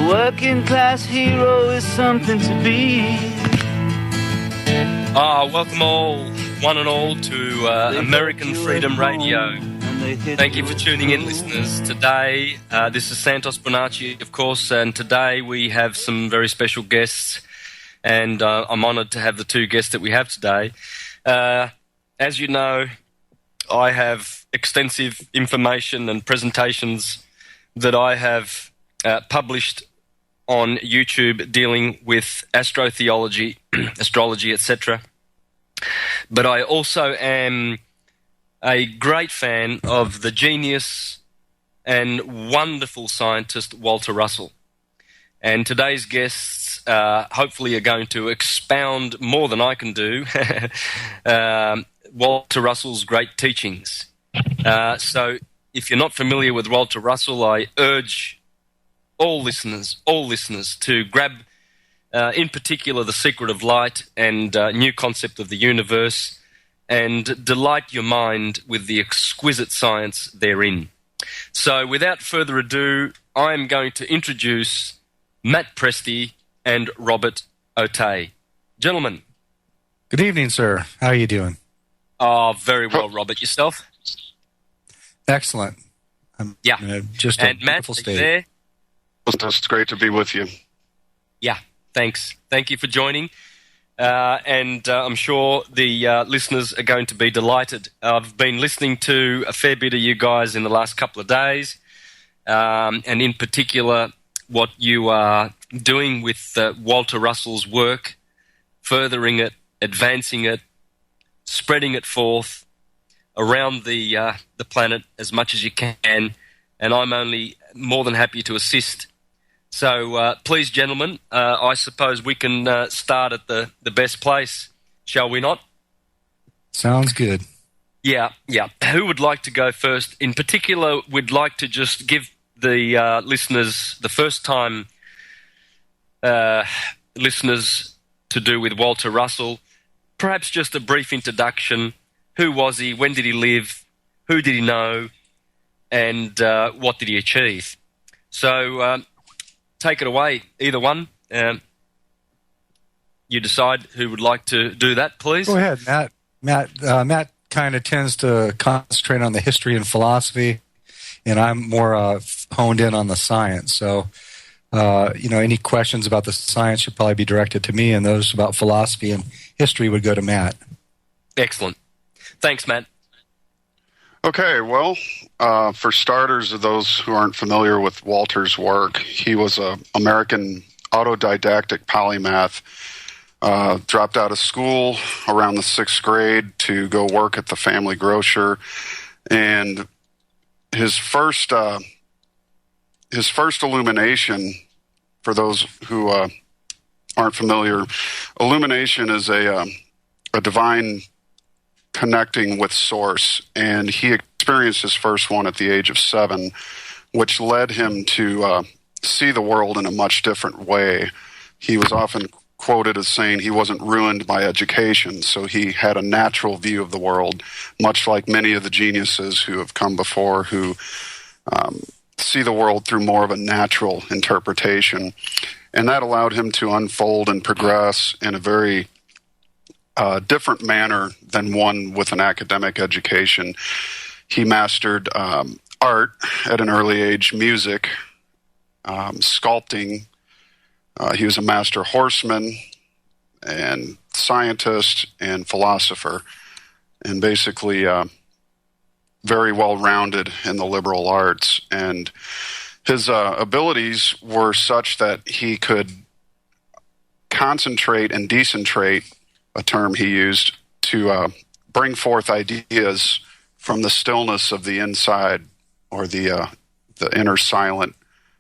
working class hero is something to be. Welcome all, one and all, to American Freedom Radio. Thank you for tuning in, listeners. Today, this is Santos Bonacci, of course, and today we have some very special guests, and I'm honoured to have the two guests that we have today. As you know, I have extensive information and presentations that I have published on YouTube dealing with astrotheology, astrology, etc. But I also am a great fan of the genius and wonderful scientist Walter Russell. And today's guests hopefully are going to expound more than I can do Walter Russell's great teachings. So if you're not familiar with Walter Russell, I urge all listeners to grab, in particular, The Secret of Light and New Concept of the Universe, and delight your mind with the exquisite science therein. So without further ado, I'm going to introduce Matt Presti and Robert Otey. Gentlemen. Good evening, sir. How are you doing? Oh, very well, Robert. Yourself? Excellent. Just a and Matt, beautiful state. There? It's great to be with you. Yeah, thanks. Thank you for joining. And I'm sure the listeners are going to be delighted. I've been listening to a fair bit of you guys in the last couple of days, and in particular what you are doing with Walter Russell's work, furthering it, advancing it, spreading it forth around the planet as much as you can, and I'm only more than happy to assist. So please, gentlemen, I suppose we can start at the best place, shall we not? Sounds good. Yeah. Who would like to go first? In particular, we'd like to just give the listeners, the first-time listeners to do with Walter Russell, perhaps just a brief introduction. Who was he? When did he live? Who did he know? And what did he achieve? So take it away, either one. You decide who would like to do that, please. Go ahead, Matt. Matt kind of tends to concentrate on the history and philosophy, and I'm more honed in on the science. So, any questions about the science should probably be directed to me, and those about philosophy and history would go to Matt. Excellent. Thanks, Matt. Okay, well, for starters, of those who aren't familiar with Walter's work, he was an American autodidactic polymath, dropped out of school around the 6th grade to go work at the family grocer, and his first illumination, for those who aren't familiar, illumination is a divine connecting with Source, and he experienced his first one at the age of 7, which led him to see the world in a much different way. He was often quoted as saying he wasn't ruined by education, so he had a natural view of the world, much like many of the geniuses who have come before, who see the world through more of a natural interpretation. And that allowed him to unfold and progress in a very different manner than one with an academic education. He mastered art at an early age, music, sculpting. He was a master horseman and scientist and philosopher, and basically very well-rounded in the liberal arts. And his abilities were such that he could concentrate and decentrate, a term he used, to bring forth ideas from the stillness of the inside, or the inner silent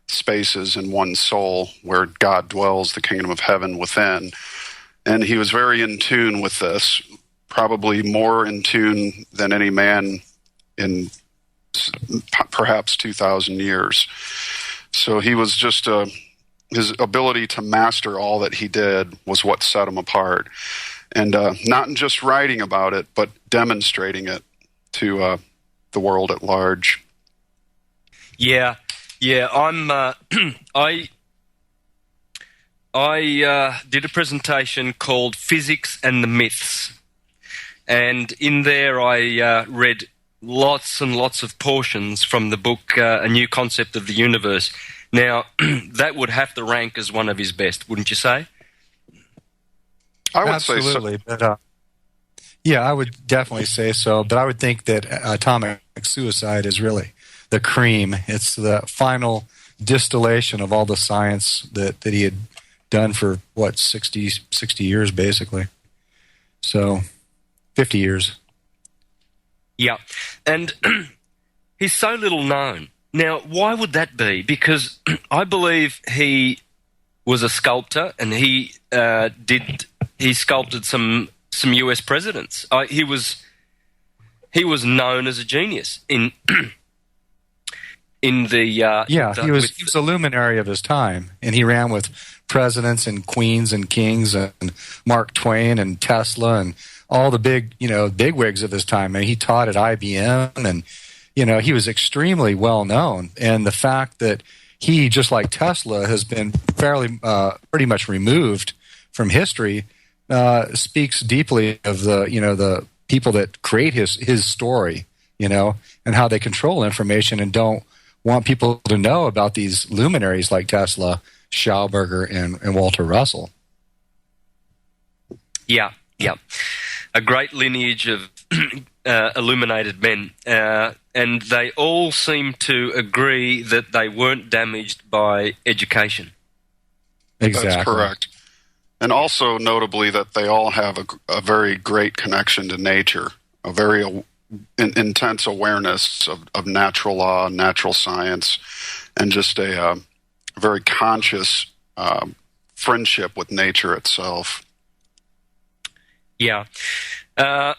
spaces in one's soul where God dwells, the kingdom of heaven within. And he was very in tune with this, probably more in tune than any man in perhaps 2,000 years. So he was just his ability to master all that he did was what set him apart. And not in just writing about it, but demonstrating it to the world at large. Yeah. I'm. I did a presentation called Physics and the Myths. And in there I read lots and lots of portions from the book A New Concept of the Universe. Now, that would have to rank as one of his best, wouldn't you say? I would Absolutely, say so. but yeah, I would definitely say so. But I would think that Atomic Suicide is really the cream. It's the final distillation of all the science that he had done for, 60 years, basically. So, 50 years. Yeah, and he's so little known. Now, why would that be? Because I believe he was a sculptor, and he sculpted some US presidents. He was known as a genius in the he was a luminary of his time, and he ran with presidents and queens and kings and Mark Twain and Tesla and all the bigwigs of his time. And he taught at IBM, and he was extremely well known. And the fact that he, just like Tesla, has been pretty much removed from history speaks deeply of the people that create his story, and how they control information and don't want people to know about these luminaries like Tesla, Schauberger, and Walter Russell. Yeah. A great lineage of illuminated men, and they all seem to agree that they weren't damaged by education. Exactly. That's correct. And also notably that they all have a very great connection to nature, a very intense awareness of natural law, natural science, and just a very conscious friendship with nature itself. Yeah. Now,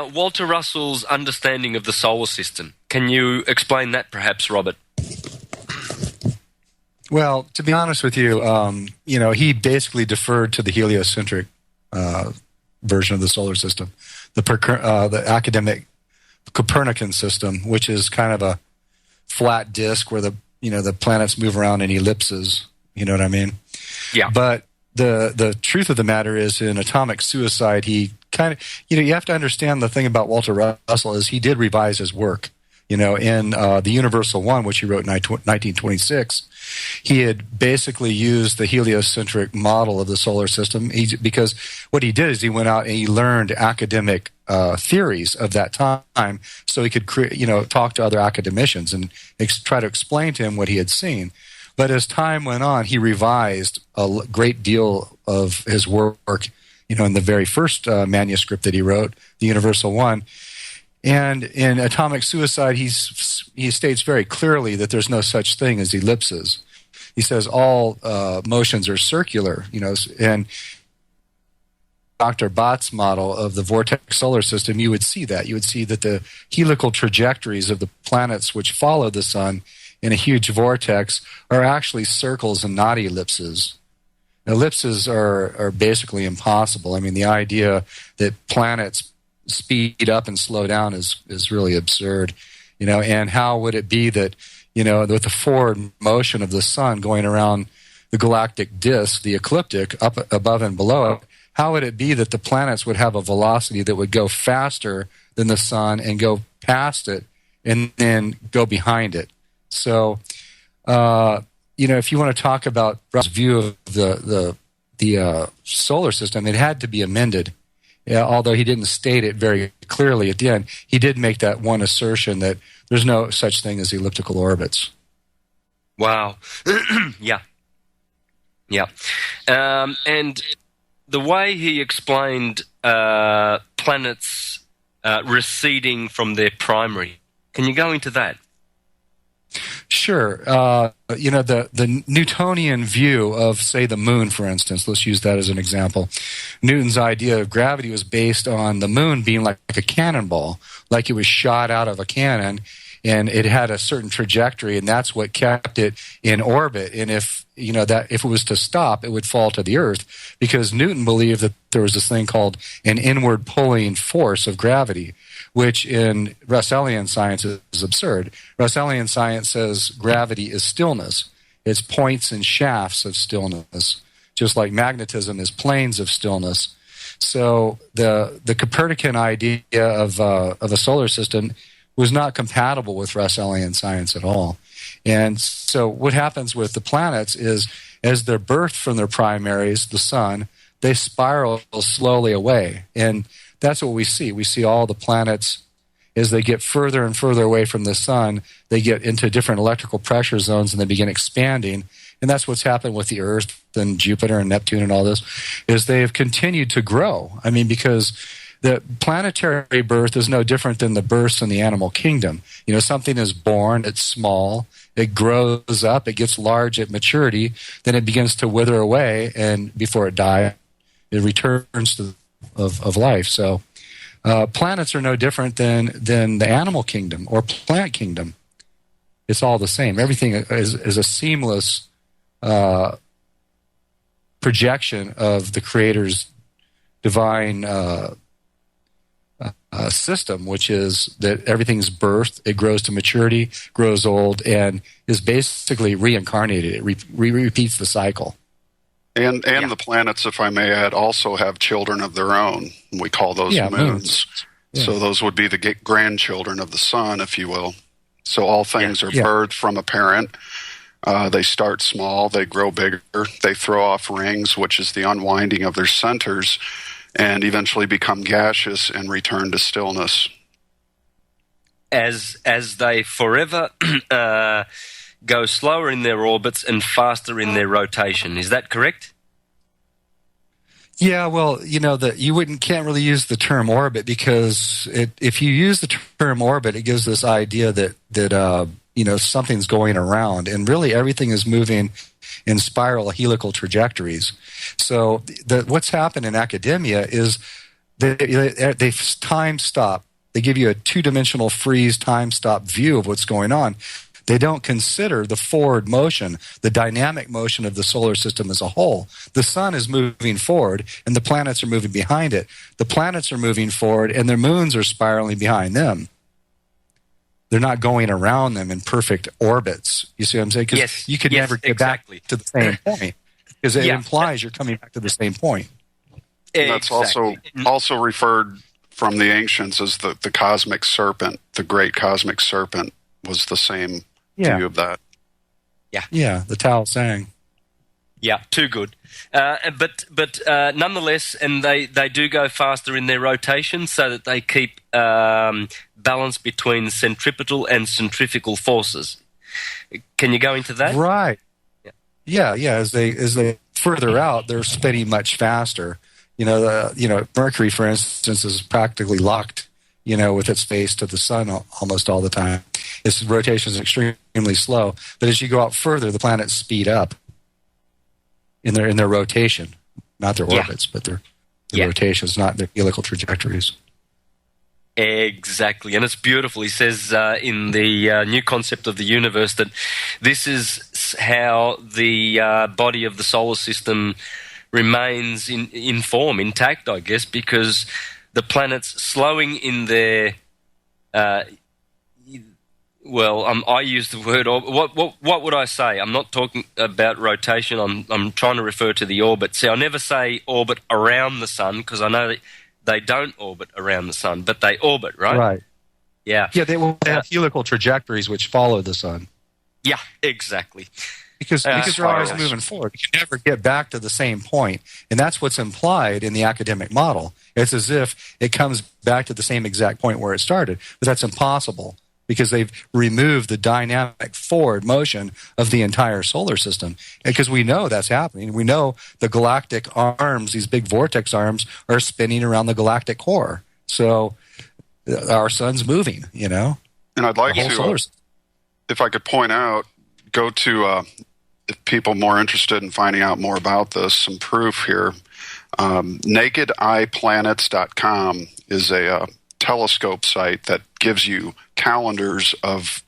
Walter Russell's understanding of the solar system. Can you explain that perhaps, Robert? Well, to be honest with you, he basically deferred to the heliocentric version of the solar system, the academic Copernican system, which is kind of a flat disk where the planets move around in ellipses. You know what I mean? Yeah. But the truth of the matter is, in Atomic Suicide, he kind of, you have to understand the thing about Walter Russell is he did revise his work. In the Universal One, which he wrote in 1926, he had basically used the heliocentric model of the solar system. Because what he did is he went out and he learned academic theories of that time, so he could talk to other academicians and try to explain to him what he had seen. But as time went on, he revised a great deal of his work, in the very first manuscript that he wrote, the Universal One. And in Atomic Suicide, he states very clearly that there's no such thing as ellipses. He says all motions are circular, and Dr. Bott's model of the vortex solar system, you would see that. You would see that the helical trajectories of the planets which follow the sun in a huge vortex are actually circles and not ellipses. Ellipses are basically impossible. I mean, the idea that planets speed up and slow down is really absurd, and how would it be that, with the forward motion of the sun going around the galactic disk, the ecliptic, up above and below it, how would it be that the planets would have a velocity that would go faster than the sun and go past it and then go behind it? So, if you want to talk about Russell's view of the solar system, it had to be amended. Yeah, although he didn't state it very clearly at the end, he did make that one assertion that there's no such thing as elliptical orbits. Wow. Yeah. And the way he explained planets receding from their primary, can you go into that? Sure. The Newtonian view of, say, the moon, for instance, let's use that as an example. Newton's idea of gravity was based on the moon being like a cannonball, like it was shot out of a cannon, and it had a certain trajectory, and that's what kept it in orbit. And if it was to stop, it would fall to the earth, because Newton believed that there was this thing called an inward pulling force of gravity, which in Russellian science is absurd. Russellian science says gravity is stillness, It's points and shafts of stillness, just like magnetism is planes of stillness. So the Copernican idea of a solar system was not compatible with Russellian science at all. And so what happens with the planets is, as they're birthed from their primaries, the sun, they spiral slowly away. And that's what we see. We see all the planets, as they get further and further away from the sun, they get into different electrical pressure zones and they begin expanding. And that's what's happened with the Earth and Jupiter and Neptune and all this, is they have continued to grow. I mean, because the planetary birth is no different than the births in the animal kingdom. You know, something is born, it's small, it grows up, it gets large at maturity, then it begins to wither away, and before it dies, it returns to of life. So planets are no different than the animal kingdom or plant kingdom. It's all the same. Everything is a seamless projection of the Creator's divine system, which is that everything's birthed, it grows to maturity, grows old, and is basically reincarnated. It repeats the cycle. And the planets, if I may add, also have children of their own. We call those moons. Yeah. So those would be the grandchildren of the sun, if you will. So all things are birthed from a parent. They start small, they grow bigger, they throw off rings, which is the unwinding of their centers, and eventually become gaseous and return to stillness. As they forever go slower in their orbits and faster in their rotation. Is that correct? Yeah, well, you know, can't really use the term orbit, because if you use the term orbit, it gives this idea that you know, something's going around, and really everything is moving in spiral helical trajectories. So what's happened in academia is they time stop. They give you a two-dimensional freeze time stop view of what's going on. They don't consider the forward motion, the dynamic motion of the solar system as a whole. The sun is moving forward, and the planets are moving behind it. The planets are moving forward, and their moons are spiraling behind them. They're not going around them in perfect orbits. You see what I'm saying? Because you could never get back to the same point, because it implies you're coming back to the same point. That's also referred from the ancients as the cosmic serpent. The great cosmic serpent was the same view of that. Yeah, the Tao Sang. Yeah, too good. But nonetheless, and they do go faster in their rotation so that they keep balance between centripetal and centrifugal forces. Can you go into that? Right. Yeah. As they further out, they're spinning much faster. Mercury, for instance, is practically locked, with its face to the sun almost all the time. Its rotation is extremely slow. But as you go out further, the planets speed up in their rotation, not their orbits, but their rotations, not their helical trajectories. Exactly, and it's beautiful. He says in the new concept of the universe that this is how the body of the solar system remains in form, intact, I guess, because the planets slowing in their I use the word what would I say? I'm not talking about rotation. I'm trying to refer to the orbit. See, I never say orbit around the sun, because I know that they don't orbit around the sun, but they orbit, right? Right. Yeah. Yeah, they will have helical trajectories which follow the sun. Yeah, exactly. Because they're always moving forward. You can never get back to the same point. And that's what's implied in the academic model. It's as if it comes back to the same exact point where it started. But that's impossible, because they've removed the dynamic forward motion of the entire solar system. Because we know that's happening. We know the galactic arms, these big vortex arms, are spinning around the galactic core. So our sun's moving, And I'd like to, if I could point out, go to, if people more interested in finding out more about this, some proof here. NakedEyePlanets.com is a telescope site that gives you calendars of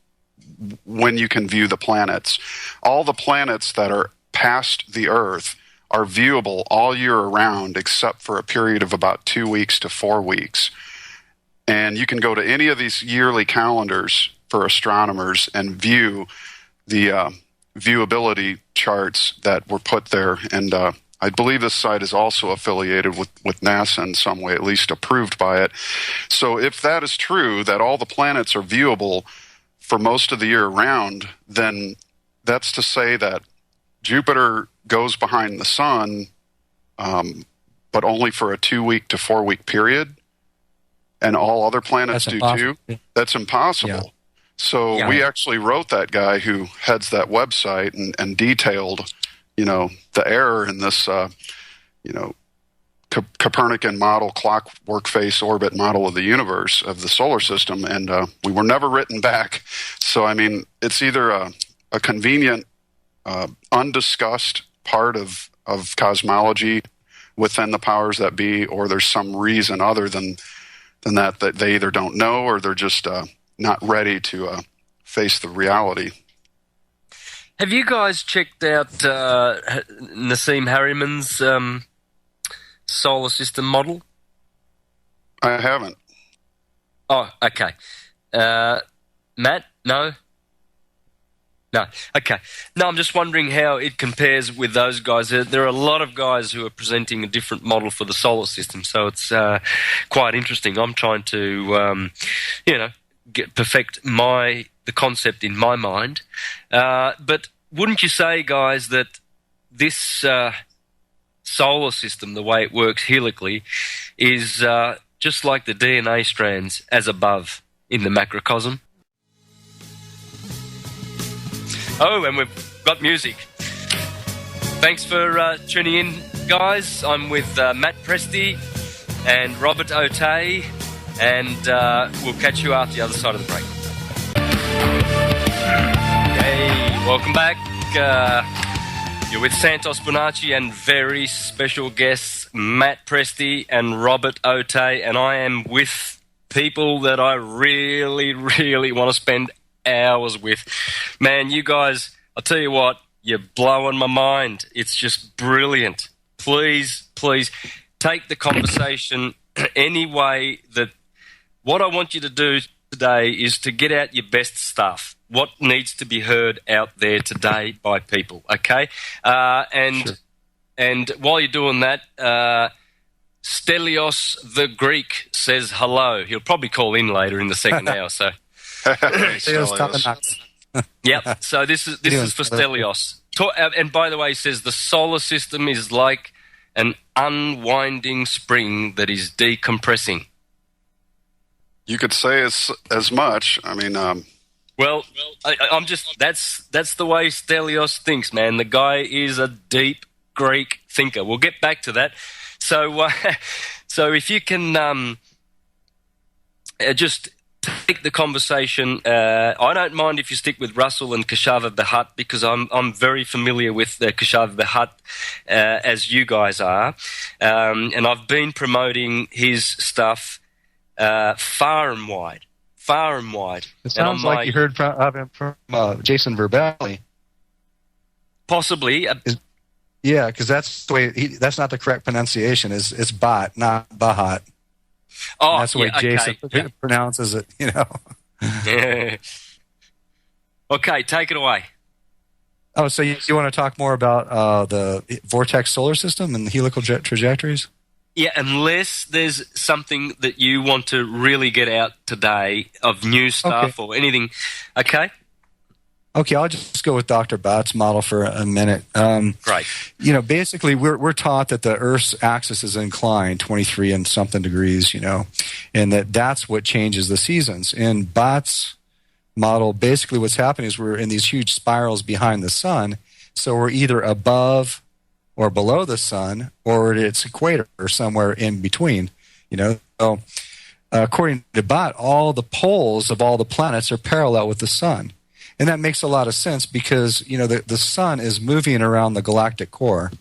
when you can view the planets. All the planets that are past the Earth are viewable all year around, except for a period of about 2 weeks to 4 weeks. And you can go to any of these yearly calendars for astronomers and view the viewability charts that were put there, and I believe this site is also affiliated with NASA in some way, at least approved by it. So if that is true, that all the planets are viewable for most of the year round, then that's to say that Jupiter goes behind the sun, but only for a 2-week to 4-week period, and all other planets do too. That's impossible. Yeah. So we actually wrote that guy who heads that website and detailed, the error in this, Copernican model, clockwork face orbit model of the universe, of the solar system, and we were never written back. So, I mean, it's either a convenient, undiscussed part of cosmology within the powers that be, or there's some reason other than that they either don't know or they're just not ready to face the reality. Have you guys checked out Nassim Harriman's solar system model? I haven't. Oh, okay. Matt, no? No. Okay. No, I'm just wondering how it compares with those guys. There are a lot of guys who are presenting a different model for the solar system, so it's quite interesting. I'm trying to, perfect the concept in my mind. But wouldn't you say, guys, that this solar system, the way it works helically, is just like the DNA strands as above in the macrocosm? Oh, and we've got music. Thanks for tuning in, guys. I'm with Matt Presti and Robert Otey, and we'll catch you after the other side of the break. Hey, welcome back. You're with Santos Bonacci and very special guests Matt Presti and Robert Otey, and I am with people that I really, really want to spend hours with. Man, you guys, I'll tell you what, you're blowing my mind. It's just brilliant. Please take the conversation any way that what I want you to do today is to get out your best stuff. What needs to be heard out there today by people, okay? Sure. And while you're doing that, Stelios the Greek says hello. He'll probably call in later in the second hour, so... Yep. So this is for Stelios. And by the way, he says the solar system is like an unwinding spring that is decompressing. You could say as much. I mean, I'm just that's the way Stelios thinks, man. The guy is a deep Greek thinker. We'll get back to that. So, so if you can just take the conversation. I don't mind if you stick with Russell and Keshava Behat because I'm very familiar with Keshava Behat as you guys are, and I've been promoting his stuff far and wide. It sounds like you heard of him from Jason Verbelli. Possibly. Yeah, because that's the way. That's not the correct pronunciation. It's Bat, not Bahat. Oh, and that's the way Jason pronounces it, Yeah. Okay, take it away. Oh, so you want to talk more about the vortex solar system and the helical trajectories? Yeah, unless there's something that you want to really get out today of new stuff or anything. Okay? Okay, I'll just go with Dr. Bat's model for a minute. Great. Basically, we're taught that the Earth's axis is inclined 23 and something degrees, and that's what changes the seasons. In Bat's model, basically what's happening is we're in these huge spirals behind the sun, so we're either above or below the sun, or at its equator, or somewhere in between. So according to Bat, all the poles of all the planets are parallel with the sun. And that makes a lot of sense because, the sun is moving around the galactic core,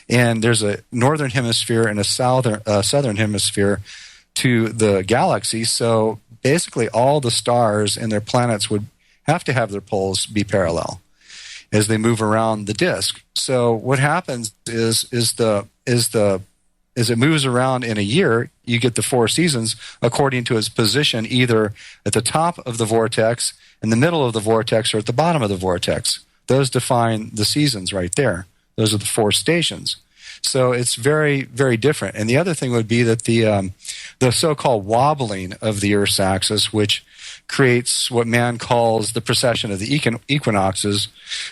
and there's a northern hemisphere and a southern hemisphere to the galaxy. So basically all the stars and their planets would have to have their poles be parallel as they move around the disk. So what happens is as it moves around in a year, you get the 4 seasons according to its position, either at the top of the vortex, in the middle of the vortex, or at the bottom of the vortex, those define the seasons right there. Those are the 4 stations. So it's very, very different. And the other thing would be that the so-called wobbling of the Earth's axis, which creates what man calls the precession of the equinoxes,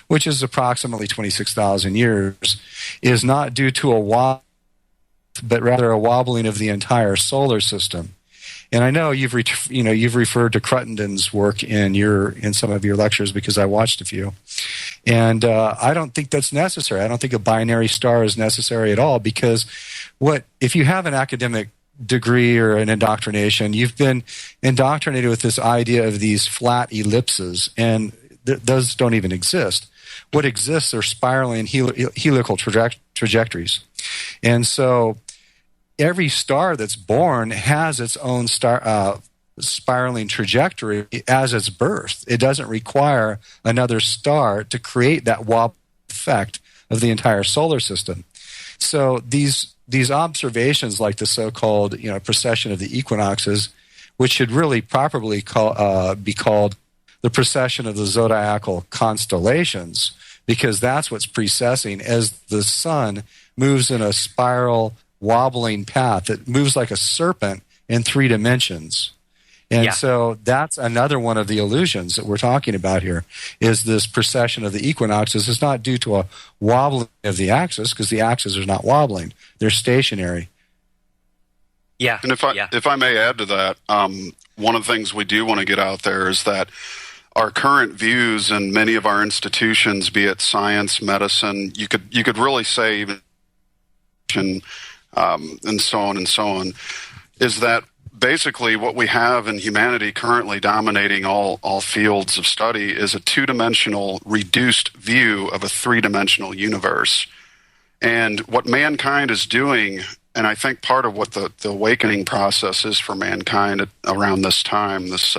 which is approximately 26,000 years, is not due to a wobble, but rather a wobbling of the entire solar system. And I know you've referred to Cruttenden's work in some of your lectures because I watched a few, and I don't think that's necessary. I don't think a binary star is necessary at all, because if you have an academic degree or an indoctrination, you've been indoctrinated with this idea of these flat ellipses, and those don't even exist. What exists are spiraling helical trajectories, and so every star that's born has its own spiraling trajectory as its birth. It doesn't require another star to create that wobble effect of the entire solar system. So these observations, like the so-called precession of the equinoxes, which should really properly be called the precession of the zodiacal constellations, because that's what's precessing as the sun moves in a spiral wobbling path that moves like a serpent in 3 dimensions. And so that's another one of the illusions that we're talking about here, is this precession of the equinoxes is not due to a wobbling of the axis, because the axes are not wobbling. They're stationary. Yeah. And if I may add to that, one of the things we do want to get out there is that our current views in many of our institutions, be it science, medicine, you could really say even and so on, is that basically what we have in humanity currently dominating all fields of study is a 2-dimensional reduced view of a 3-dimensional universe. And what mankind is doing, and I think part of what the awakening process is for mankind around this time, this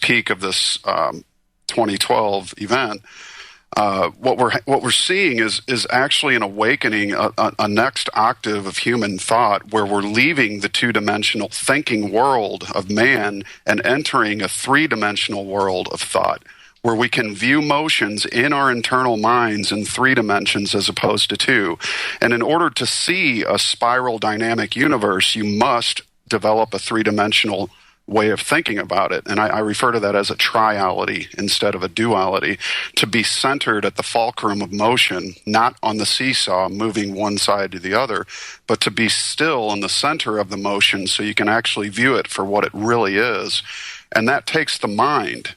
peak of this 2012 event, what we're seeing is actually an awakening, a next octave of human thought, where we're leaving the 2-dimensional thinking world of man and entering a 3-dimensional world of thought, where we can view motions in our internal minds in 3 dimensions as opposed to 2. And in order to see a spiral dynamic universe, you must develop a 3-dimensional way of thinking about it. And I refer to that as a triality instead of a duality, to be centered at the fulcrum of motion, not on the seesaw moving one side to the other, but to be still in the center of the motion so you can actually view it for what it really is. And that takes the mind.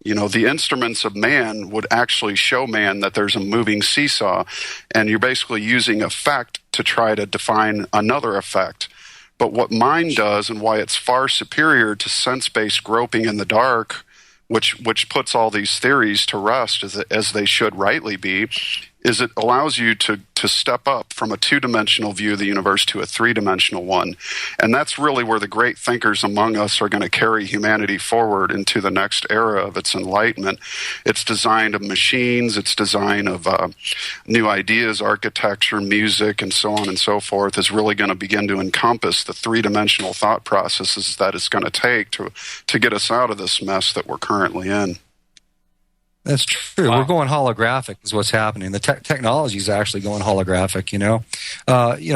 The instruments of man would actually show man that there's a moving seesaw, and you're basically using effect to try to define another effect. But what mind does, and why it's far superior to sense-based groping in the dark, which puts all these theories to rest as they should rightly be, is it allows you to step up from a 2-dimensional view of the universe to a 3-dimensional one. And that's really where the great thinkers among us are going to carry humanity forward into the next era of its enlightenment. Its design of machines, its design of new ideas, architecture, music, and so on and so forth is really going to begin to encompass the 3-dimensional thought processes that it's going to take to get us out of this mess that we're currently in. That's true. Wow. We're going holographic is what's happening. The technology is actually going holographic,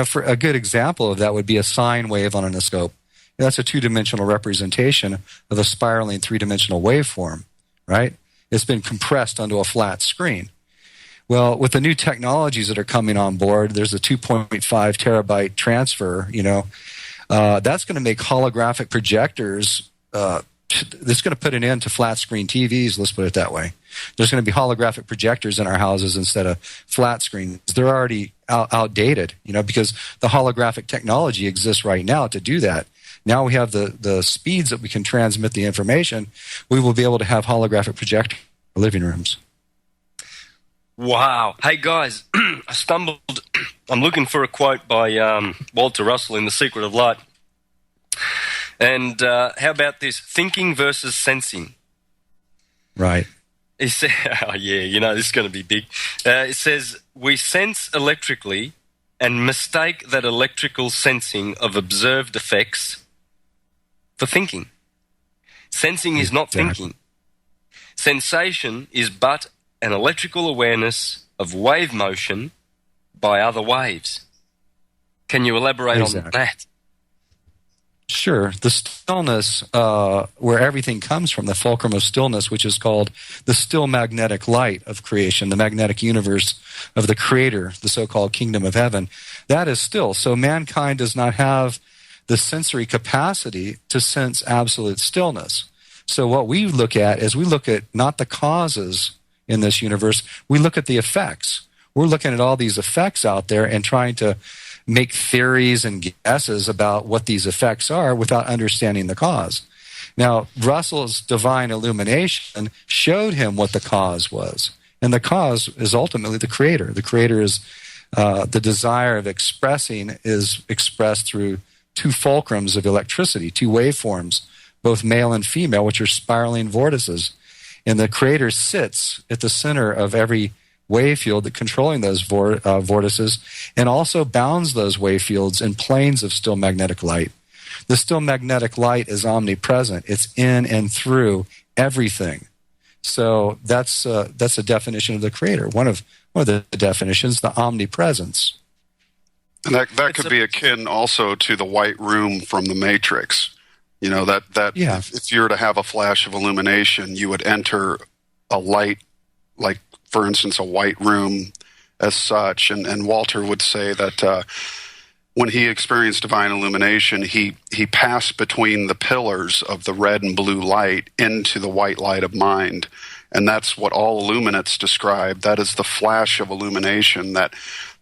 for a good example of that would be a sine wave on a scope. That's a 2-dimensional representation of a spiraling 3-dimensional waveform, right? It's been compressed onto a flat screen. Well, with the new technologies that are coming on board, there's a 2.5 terabyte transfer, that's going to make holographic projectors, this is going to put an end to flat screen TVs, let's put it that way. There's going to be holographic projectors in our houses instead of flat screens. They're already outdated, because the holographic technology exists right now to do that. Now we have the speeds that we can transmit the information. We will be able to have holographic projectors in living rooms. Wow. Hey, guys, I stumbled. I'm looking for a quote by Walter Russell in The Secret of Light. And how about this? Thinking versus sensing. Right. He said, this is going to be big. It says, we sense electrically and mistake that electrical sensing of observed effects for thinking. Sensing is not thinking. Sensation is but an electrical awareness of wave motion by other waves. Can you elaborate on that? Sure. The stillness, where everything comes from, the fulcrum of stillness, which is called the still magnetic light of creation, the magnetic universe of the Creator, the so-called kingdom of heaven, that is still. So mankind does not have the sensory capacity to sense absolute stillness. So what we look at is we look at not the causes in this universe, we look at the effects. We're looking at all these effects out there and trying to make theories and guesses about what these effects are without understanding the cause. Now, Russell's divine illumination showed him what the cause was. And the cause is ultimately the Creator. The Creator is the desire of expressing is expressed through two fulcrums of electricity, two waveforms, both male and female, which are spiraling vortices. And the Creator sits at the center of every wave field that controlling those vortices, and also bounds those wave fields in planes of still magnetic light. The still magnetic light is omnipresent. It's in and through everything. So that's a definition of the Creator. One of the definitions, the omnipresence. And that could be akin also to the white room from the Matrix. You know, if you were to have a flash of illumination, you would enter a light, like, for instance, a white room as such. And Walter would say that when he experienced divine illumination, he passed between the pillars of the red and blue light into the white light of mind. And that's what all illuminates describe. That is the flash of illumination that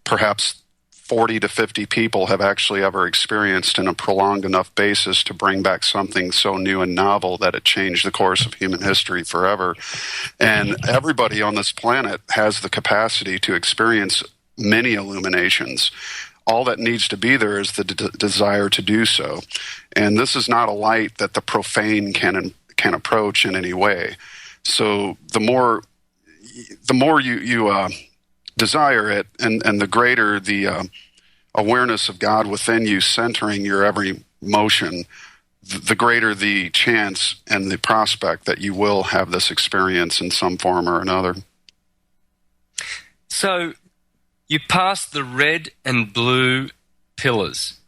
perhaps 40 to 50 people have actually ever experienced in a prolonged enough basis to bring back something so new and novel that it changed the course of human history forever. And everybody on this planet has the capacity to experience many illuminations. All that needs to be there is the desire to do so. And this is not a light that the profane can approach in any way. So the more you desire it, and the greater the awareness of God within you centering your every motion, the greater the chance and the prospect that you will have this experience in some form or another. So you pass the red and blue pillars.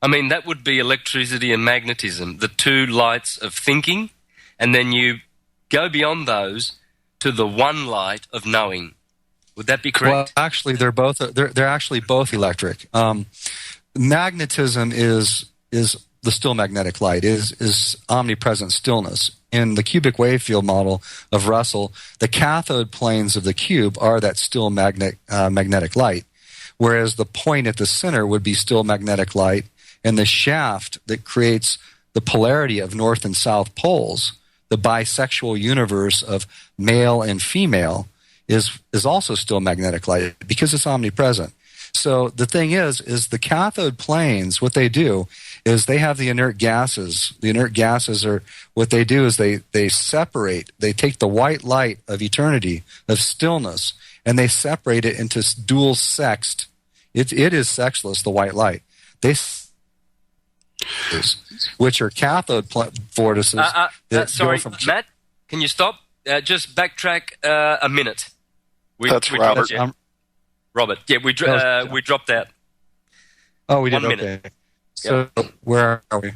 I mean, that would be electricity and magnetism, the two lights of thinking, and then you go beyond those to the one light of knowing. Would that be correct? Well, actually, they're actually both electric. Magnetism is the still magnetic light, is omnipresent stillness. In the cubic wave field model of Russell, the cathode planes of the cube are that still magnetic light, whereas the point at the center would be still magnetic light, and the shaft that creates the polarity of north and south poles, the bisexual universe of male and female, is also still magnetic light because it's omnipresent. So the thing is the cathode planes, what they do is they have the inert gases. The inert gases are, what they do is they separate, they take the white light of eternity, of stillness, and they separate it into dual sexed. It is sexless, the white light. Which are cathode vortices. Sorry, Matt, can you stop? Just backtrack a minute. That's Robert. Robert, yeah, we dropped that. Oh, we did. 1 minute. Okay. So where are we?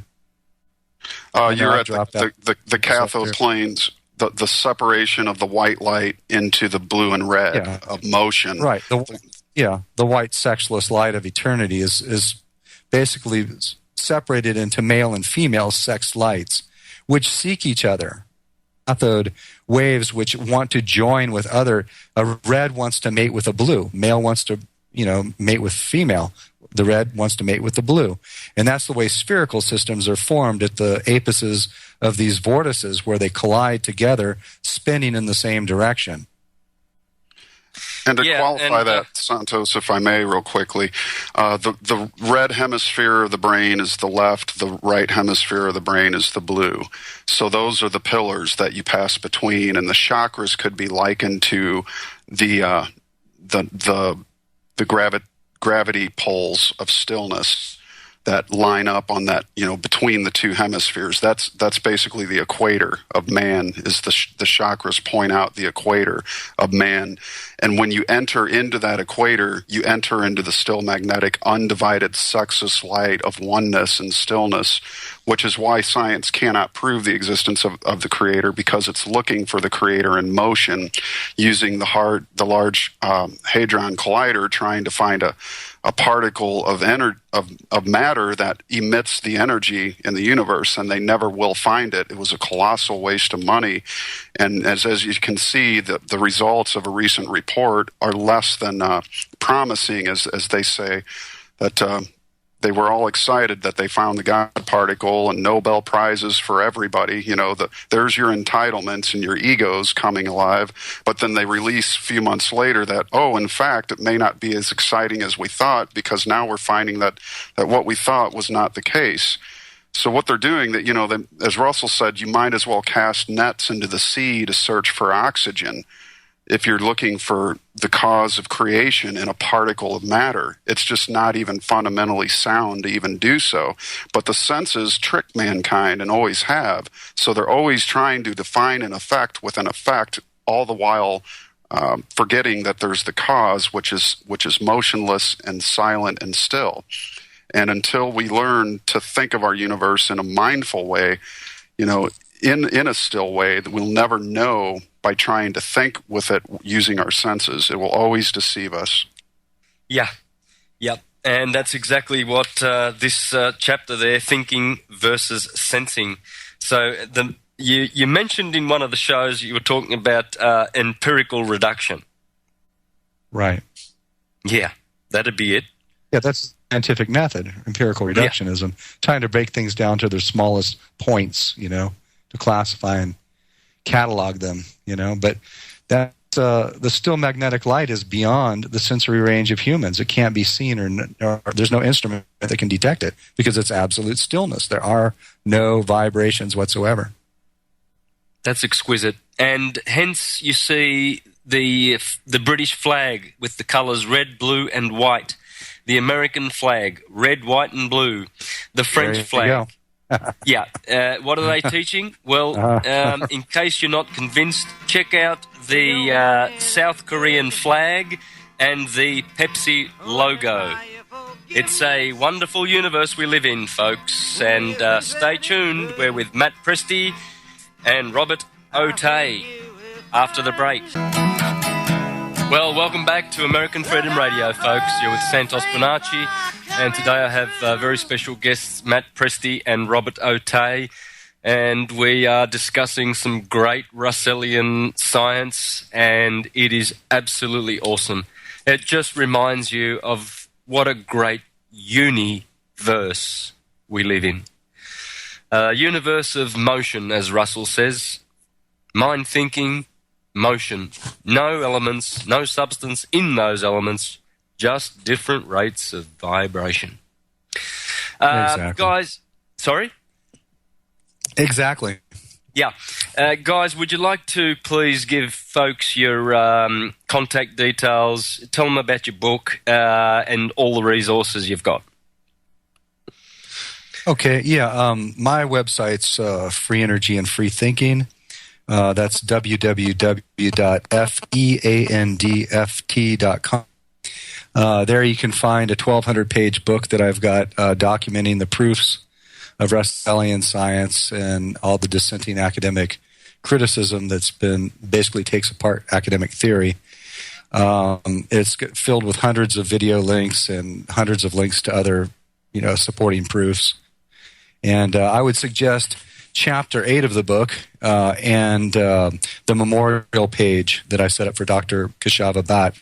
You're at the cathode planes, the separation of the white light into the blue and red of motion. Right. The white sexless light of eternity is basically separated into male and female sex lights, which seek each other. Cathode waves which want to join with other. A red wants to mate with a blue. Male wants to, mate with female. The red wants to mate with the blue. And that's the way spherical systems are formed at the apices of these vortices where they collide together, spinning in the same direction. And to qualify that, Santos, if I may, real quickly, the red hemisphere of the brain is the left, the right hemisphere of the brain is the blue. So those are the pillars that you pass between, and the chakras could be likened to the gravity poles of stillness. that line up on that, between the two hemispheres. That's basically the equator of man. Is the chakras point out the equator of man, and when you enter into that equator, you enter into the still magnetic, undivided sexless light of oneness and stillness, which is why science cannot prove the existence of the Creator, because it's looking for the Creator in motion, using the large hadron collider, trying to find a particle of matter that emits the energy in the universe, and they never will find it. It was a colossal waste of money, and as you can see, the results of a recent report are less than promising, as they say, that they were all excited that they found the God particle and Nobel Prizes for everybody. There's your entitlements and your egos coming alive. But then they release a few months later that, in fact, it may not be as exciting as we thought, because now we're finding that what we thought was not the case. So what they're doing, as Russell said, you might as well cast nets into the sea to search for oxygen. If you're looking for the cause of creation in a particle of matter, it's just not even fundamentally sound to even do so. But the senses trick mankind and always have. So they're always trying to define an effect with an effect, all the while forgetting that there's the cause, which is motionless and silent and still. And until we learn to think of our universe in a mindful way, in a still way, that we'll never know by trying to think with it using our senses. It will always deceive us. Yeah. Yep. And that's exactly what this chapter there, thinking versus sensing. So you mentioned in one of the shows you were talking about empirical reduction. Right. Yeah, that'd be it. Yeah, that's the scientific method, empirical reductionism, trying to break things down to their smallest points, to classify and catalog them, but that the still magnetic light is beyond the sensory range of humans. It can't be seen, or there's no instrument that can detect it, because it's absolute stillness. There are no vibrations whatsoever. That's exquisite. And hence you see the British flag with the colours red, blue and white. The American flag, red, white and blue. The French flag. Yeah. What are they teaching? Well, in case you're not convinced, check out the South Korean flag and the Pepsi logo. It's a wonderful universe we live in, folks. And stay tuned. We're with Matt Presti and Robert Otey after the break. Well, welcome back to American Freedom Radio, folks. You're with Santos Bonacci, and today I have very special guests, Matt Presti and Robert Otey, and we are discussing some great Russellian science, and it is absolutely awesome. It just reminds you of what a great universe we live in. A universe of motion, as Russell says, mind thinking, motion, no elements, no substance in those elements, just different rates of vibration. Exactly. Guys, sorry? Exactly. Yeah. Guys, would you like to please give folks your contact details, tell them about your book and all the resources you've got? Okay, yeah. My website's Free Energy and Free Thinking. That's www.feandft.com. There you can find a 1,200-page book that I've got documenting the proofs of Russellian science and all the dissenting academic criticism that's been basically takes apart academic theory. It's filled with hundreds of video links and hundreds of links to other, supporting proofs. And I would suggest Chapter 8 of the book and the memorial page that I set up for Dr. Keshava Bhatt.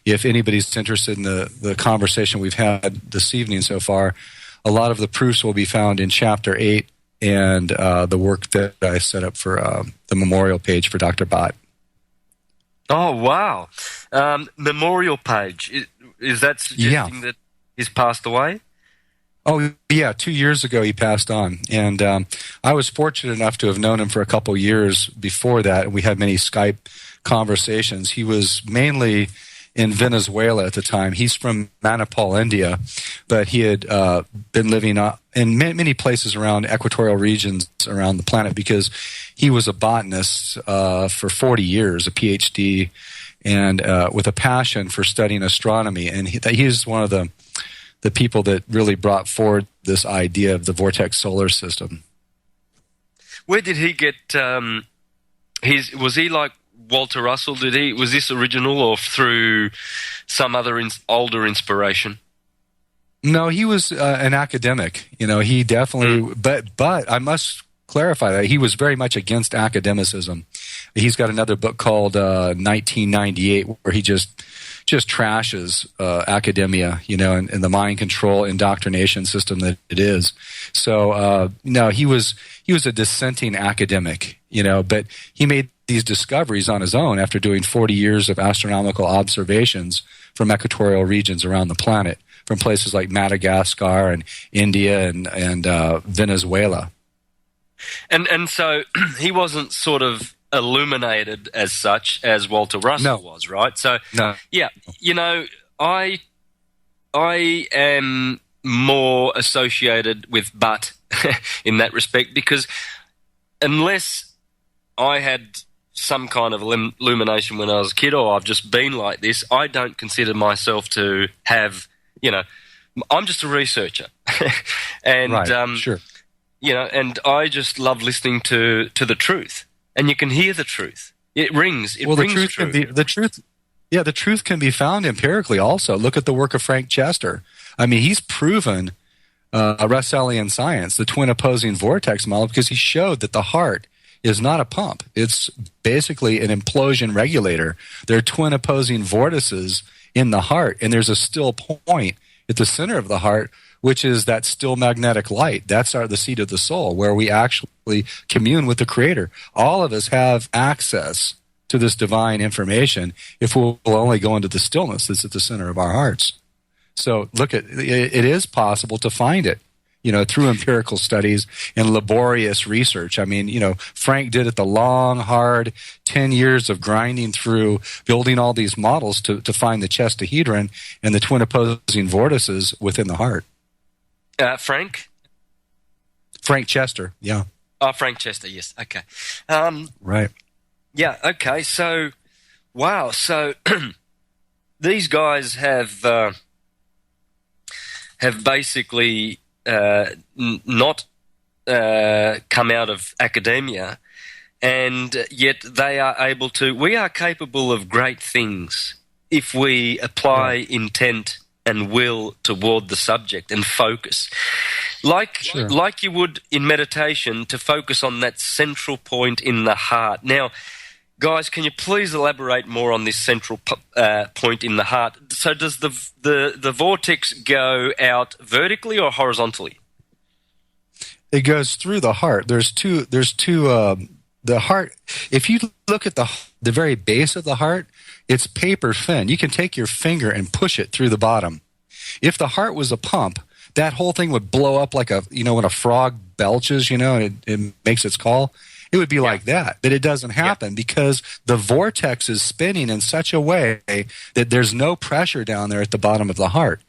If anybody's interested in the conversation we've had this evening so far, a lot of the proofs will be found in Chapter 8 and the work that I set up for the memorial page for Dr. Bhatt. Oh, wow. Memorial page. Is that suggesting that he's passed away? Oh, yeah. 2 years ago, he passed on. And I was fortunate enough to have known him for a couple years before that. We had many Skype conversations. He was mainly in Venezuela at the time. He's from Manipur, India, but he had been living in many places around equatorial regions around the planet because he was a botanist for 40 years, a PhD, and with a passion for studying astronomy. And he's one of the people that really brought forward this idea of the vortex solar system. Where did he get was he like Walter Russell? Was this original or through some other older inspiration? No, he was an academic. He definitely, but I must clarify that he was very much against academicism. He's got another book called 1998 where he just trashes academia, and the mind control indoctrination system that it is. So no, he was a dissenting academic, but he made these discoveries on his own after doing 40 years of astronomical observations from equatorial regions around the planet, from places like Madagascar and India and Venezuela. And so he wasn't sort of illuminated as such as Walter Russell was, right? So yeah, I am more associated with Butt in that respect, because unless I had some kind of illumination when I was a kid, or I've just been like this, I don't consider myself to have, I'm just a researcher. And, right, sure. And I just love listening to the truth. And you can hear the truth. It rings. It rings true. The truth can be found empirically also. Look at the work of Frank Chester. I mean, he's proven Russellian science, the twin opposing vortex model, because he showed that the heart is not a pump. It's basically an implosion regulator. There are twin opposing vortices in the heart, and there's a still point at the center of the heart, which is that still magnetic light. That's the seat of the soul, where we actually commune with the Creator. All of us have access to this divine information if we'll only go into the stillness that's at the center of our hearts. So look, it is possible to find it, through empirical studies and laborious research. I mean, Frank did it the long, hard 10 years of grinding through, building all these models to find the chestahedron and the twin opposing vortices within the heart. Frank Chester, yeah. Oh, Frank Chester, yes. Okay. Right. Yeah, okay. So, wow. So, these guys have basically not come out of academia, and yet we are capable of great things if we apply intent and will toward the subject and focus. Like you would in meditation, to focus on that central point in the heart. Now, guys, can you please elaborate more on this central point in the heart? So does the vortex go out vertically or horizontally? It goes through the heart. There's two the heart, if you look at the very base of the heart, it's paper thin. You can take your finger and push it through the bottom. If the heart was a pump, that whole thing would blow up like when a frog belches, and it makes its call. It would be like that, but it doesn't happen because the vortex is spinning in such a way that there's no pressure down there at the bottom of the heart.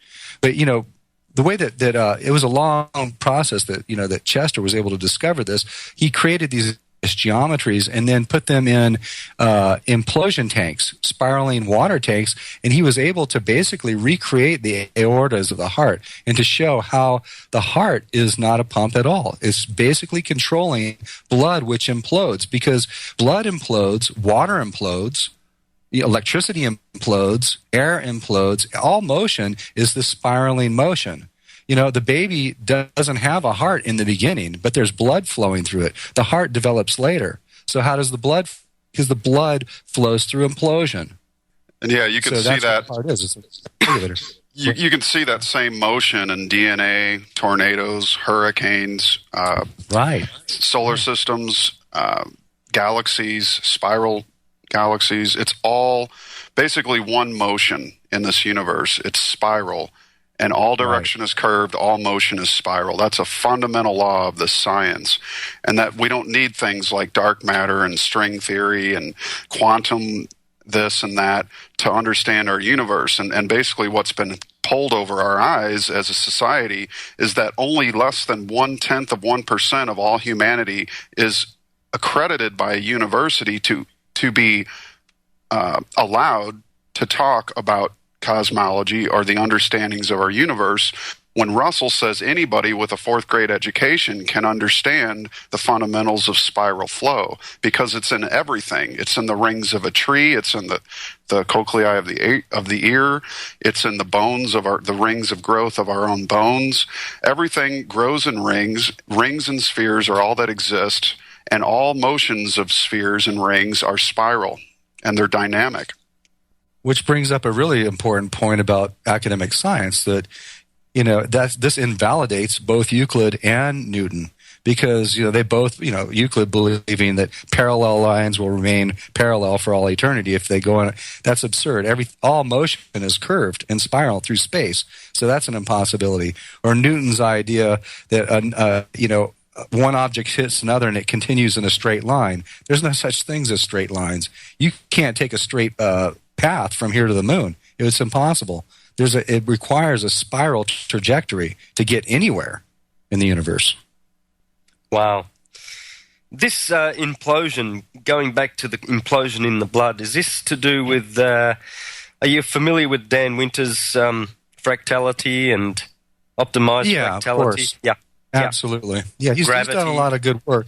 But, the way that it was a long process that Chester was able to discover this. He created these geometries and then put them in implosion tanks, spiraling water tanks, and he was able to basically recreate the aortas of the heart and to show how the heart is not a pump at all. It's basically controlling blood, which implodes, because blood implodes, water implodes, electricity implodes, air implodes. All motion is the spiraling motion. The baby doesn't have a heart in the beginning, but there's blood flowing through it. The heart develops later. So how does the blood? Because the blood flows through implosion. And yeah, you can see that. What the heart is. It's a regulator. You can see that same motion in DNA, tornadoes, hurricanes, solar systems, galaxies, spiral galaxies. It's all basically one motion in this universe. It's spiral. And all direction is curved, all motion is spiral. That's a fundamental law of this science. And that we don't need things like dark matter and string theory and quantum this and that to understand our universe. And basically what's been pulled over our eyes as a society is that only less than 0.1% of all humanity is accredited by a university to be allowed to talk about cosmology or the understandings of our universe, when Russell says anybody with a fourth grade education can understand the fundamentals of spiral flow, because it's in everything. It's in the rings of a tree. It's in the cochlea of the ear. It's in the bones of the rings of growth of our own bones. Everything grows in rings. Rings and spheres are all that exist, and all motions of spheres and rings are spiral, and they're dynamic. Which brings up a really important point about academic science, that this invalidates both Euclid and Newton, because they both, Euclid believing that parallel lines will remain parallel for all eternity if they go on. That's absurd. All motion is curved and spiral through space, so that's an impossibility. Or Newton's idea that one object hits another and it continues in a straight line. There's no such things as straight lines. You can't take a straight path from here to the moon. It's impossible. It requires a spiral trajectory to get anywhere in the universe. Wow. This implosion, going back to the implosion in the blood, is this to do with, are you familiar with Dan Winter's fractality and optimized fractality? Yeah, of course. Yeah. Absolutely. Yeah, he's done a lot of good work.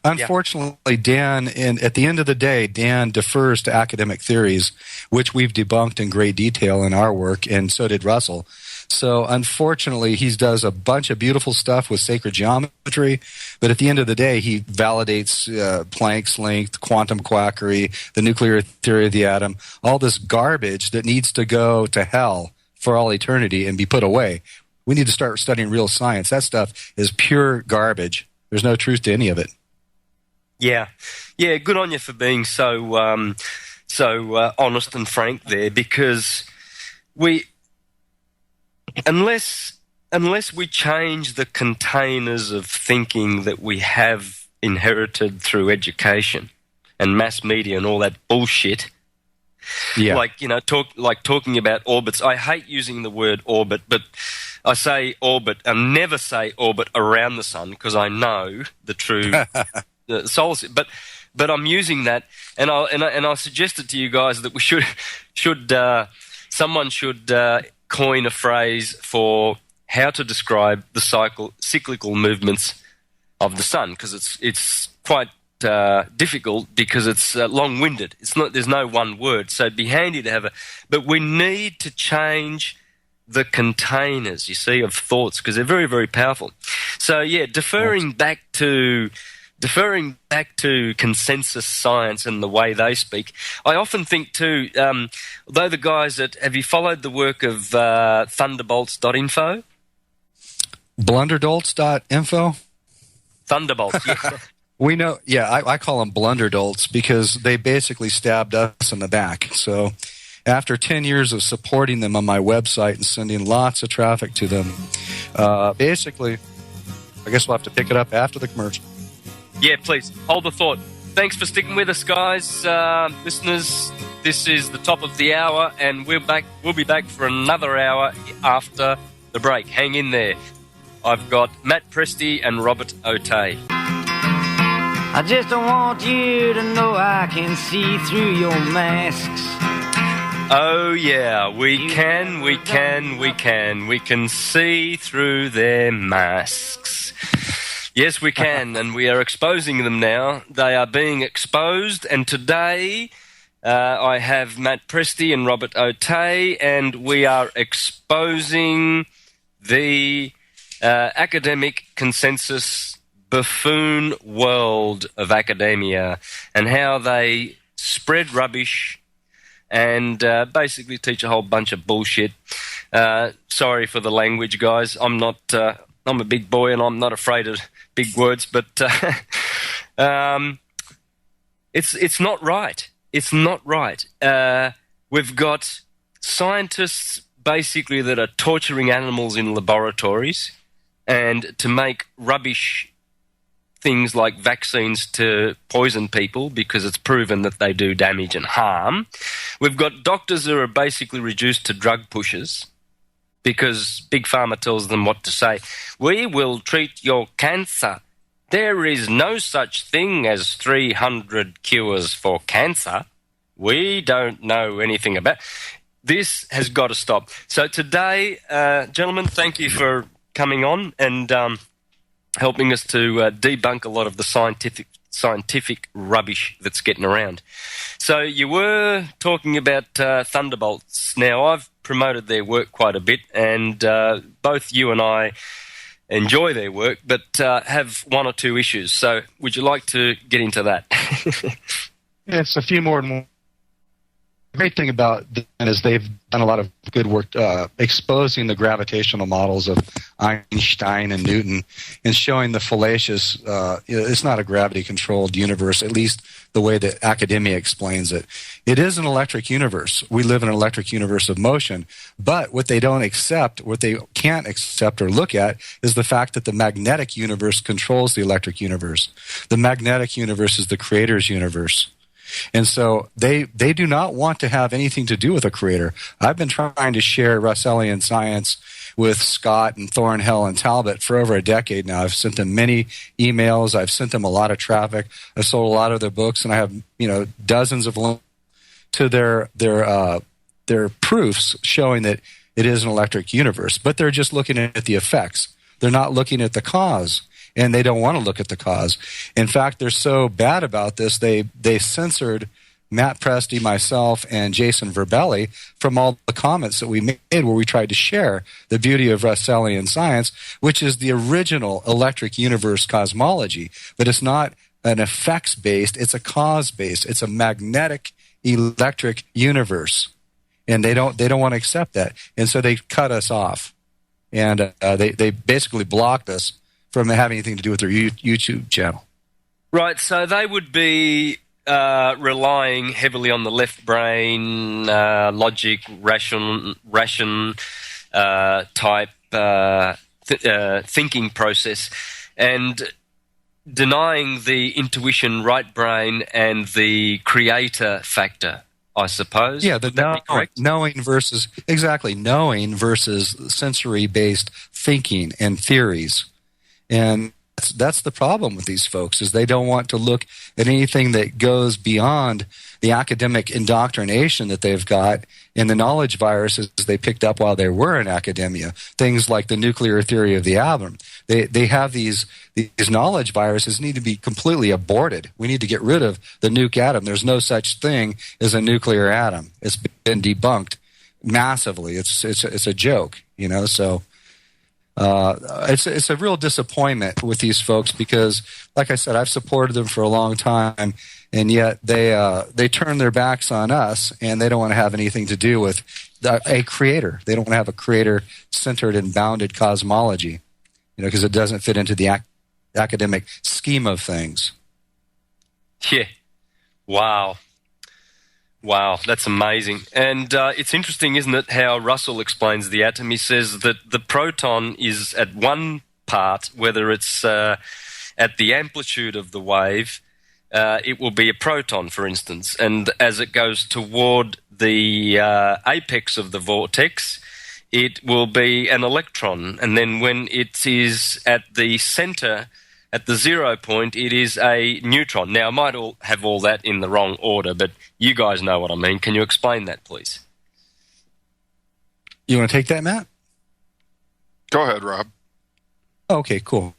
Unfortunately, Dan, at the end of the day, Dan defers to academic theories, which we've debunked in great detail in our work, and so did Russell. So, unfortunately, he does a bunch of beautiful stuff with sacred geometry, but at the end of the day, he validates Planck's length, quantum quackery, the nuclear theory of the atom, all this garbage that needs to go to hell for all eternity and be put away. We need to start studying real science. That stuff is pure garbage. There's no truth to any of it. Yeah. Good on you for being so honest and frank there, because unless we change the containers of thinking that we have inherited through education and mass media and all that bullshit, talking about orbits. I hate using the word orbit, but I say orbit and never say orbit around the sun, because I know the true solar system. But I'm using that, and I suggested to you guys that we someone should coin a phrase for how to describe the cyclical movements of the sun, because it's quite difficult, because it's long-winded. There's no one word, so it'd be handy to have but we need to change the containers, you see, of thoughts, because they're very, very powerful. So deferring back to consensus science and the way they speak, I often think too, although the guys have you followed the work of thunderbolts.info? Blunderdolts.info? Thunderbolts, yeah. We know, I call them blunderdolts, because they basically stabbed us in the back. So after 10 years of supporting them on my website and sending lots of traffic to them, basically, I guess we'll have to pick it up after the commercial. Yeah, please. Hold the thought. Thanks for sticking with us, guys. Listeners, this is the top of the hour, and we'll be back for another hour after the break. Hang in there. I've got Matt Presti and Robert Otey. I just don't want you to know I can see through your masks. Oh, yeah, we can. We can see through their masks. Yes, we can, and we are exposing them now. They are being exposed, and today I have Matt Presti and Robert Otey, and we are exposing the academic consensus buffoon world of academia, and how they spread rubbish and basically teach a whole bunch of bullshit. Sorry for the language, guys. I'm a big boy, and I'm not afraid of big words, but it's not right. It's not right. We've got scientists basically that are torturing animals in laboratories, and to make rubbish things like vaccines to poison people, because it's proven that they do damage and harm. We've got doctors who are basically reduced to drug pushers because Big Pharma tells them what to say. We will treat your cancer. There is no such thing as 300 cures for cancer. We don't know anything about. This has got to stop. So today, gentlemen, thank you for coming on and helping us to debunk a lot of the scientific rubbish that's getting around. So you were talking about Thunderbolts. Now, I've promoted their work quite a bit, and both you and I enjoy their work, but have one or two issues. So would you like to get into that? Yes, a few more and more. The great thing about them is they've done a lot of good work exposing the gravitational models of Einstein and Newton and showing the fallacious, it's not a gravity-controlled universe, at least the way that academia explains it. It is an electric universe. We live in an electric universe of motion, but what they don't accept, what they can't accept or look at, is the fact that the magnetic universe controls the electric universe. The magnetic universe is the creator's universe. And so they do not want to have anything to do with a creator. I've been trying to share Russellian science with Scott and Thornhill and Talbot for over a decade now. I've sent them many emails. I've sent them a lot of traffic. I've sold a lot of their books, and I have dozens of links to their proofs showing that it is an electric universe. But they're just looking at the effects. They're not looking at the cause. And they don't want to look at the cause. In fact, they're so bad about this, they censored Matt Presti, myself, and Jason Verbelli from all the comments that we made where we tried to share the beauty of Russellian science, which is the original electric universe cosmology. But it's not an effects-based, it's a cause-based. It's a magnetic electric universe. And they don't want to accept that. And so they cut us off. And they basically blocked us from having anything to do with their YouTube channel. Right, so they would be relying heavily on the left brain, logic, ration type thinking process, and denying the intuition, right brain, and the creator factor, I suppose. Yeah, knowing versus sensory-based thinking and theories. And that's the problem with these folks, is they don't want to look at anything that goes beyond the academic indoctrination that they've got and the knowledge viruses they picked up while they were in academia. Things like the nuclear theory of the atom. They have these knowledge viruses need to be completely aborted. We need to get rid of the nuke atom. There's no such thing as a nuclear atom. It's been debunked massively. It's a joke, so. It's a real disappointment with these folks because, like I said, I've supported them for a long time, and yet they turn their backs on us, and they don't want to have anything to do with a creator. They don't want to have a creator-centered and bounded cosmology, because it doesn't fit into the academic scheme of things. Yeah. Wow, that's amazing. And it's interesting, isn't it, how Russell explains the atom. He says that the proton is at one part, whether it's at the amplitude of the wave, it will be a proton, for instance. And as it goes toward the apex of the vortex, it will be an electron. And then when it is at the center, at the 0 point, it is a neutron. Now, I might have all that in the wrong order, but you guys know what I mean. Can you explain that, please? You want to take that, Matt? Go ahead, Rob. Okay, cool.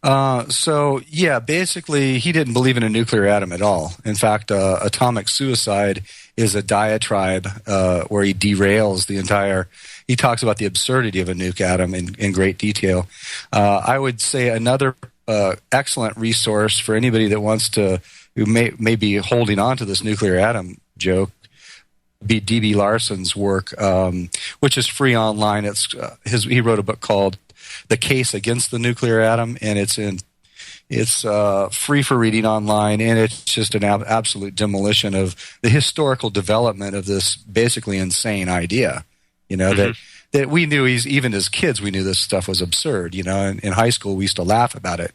Basically, he didn't believe in a nuclear atom at all. In fact, atomic suicide is a diatribe where he derails the entire... He talks about the absurdity of a nuke atom in great detail. I would say another excellent resource for anybody that wants to, who may be holding on to this nuclear atom joke, be D.B. Larson's work, which is free online. He wrote a book called "The Case Against the Nuclear Atom," and it's free for reading online, and it's just an absolute demolition of the historical development of this basically insane idea. That we knew, even as kids, we knew this stuff was absurd. In high school, we used to laugh about it,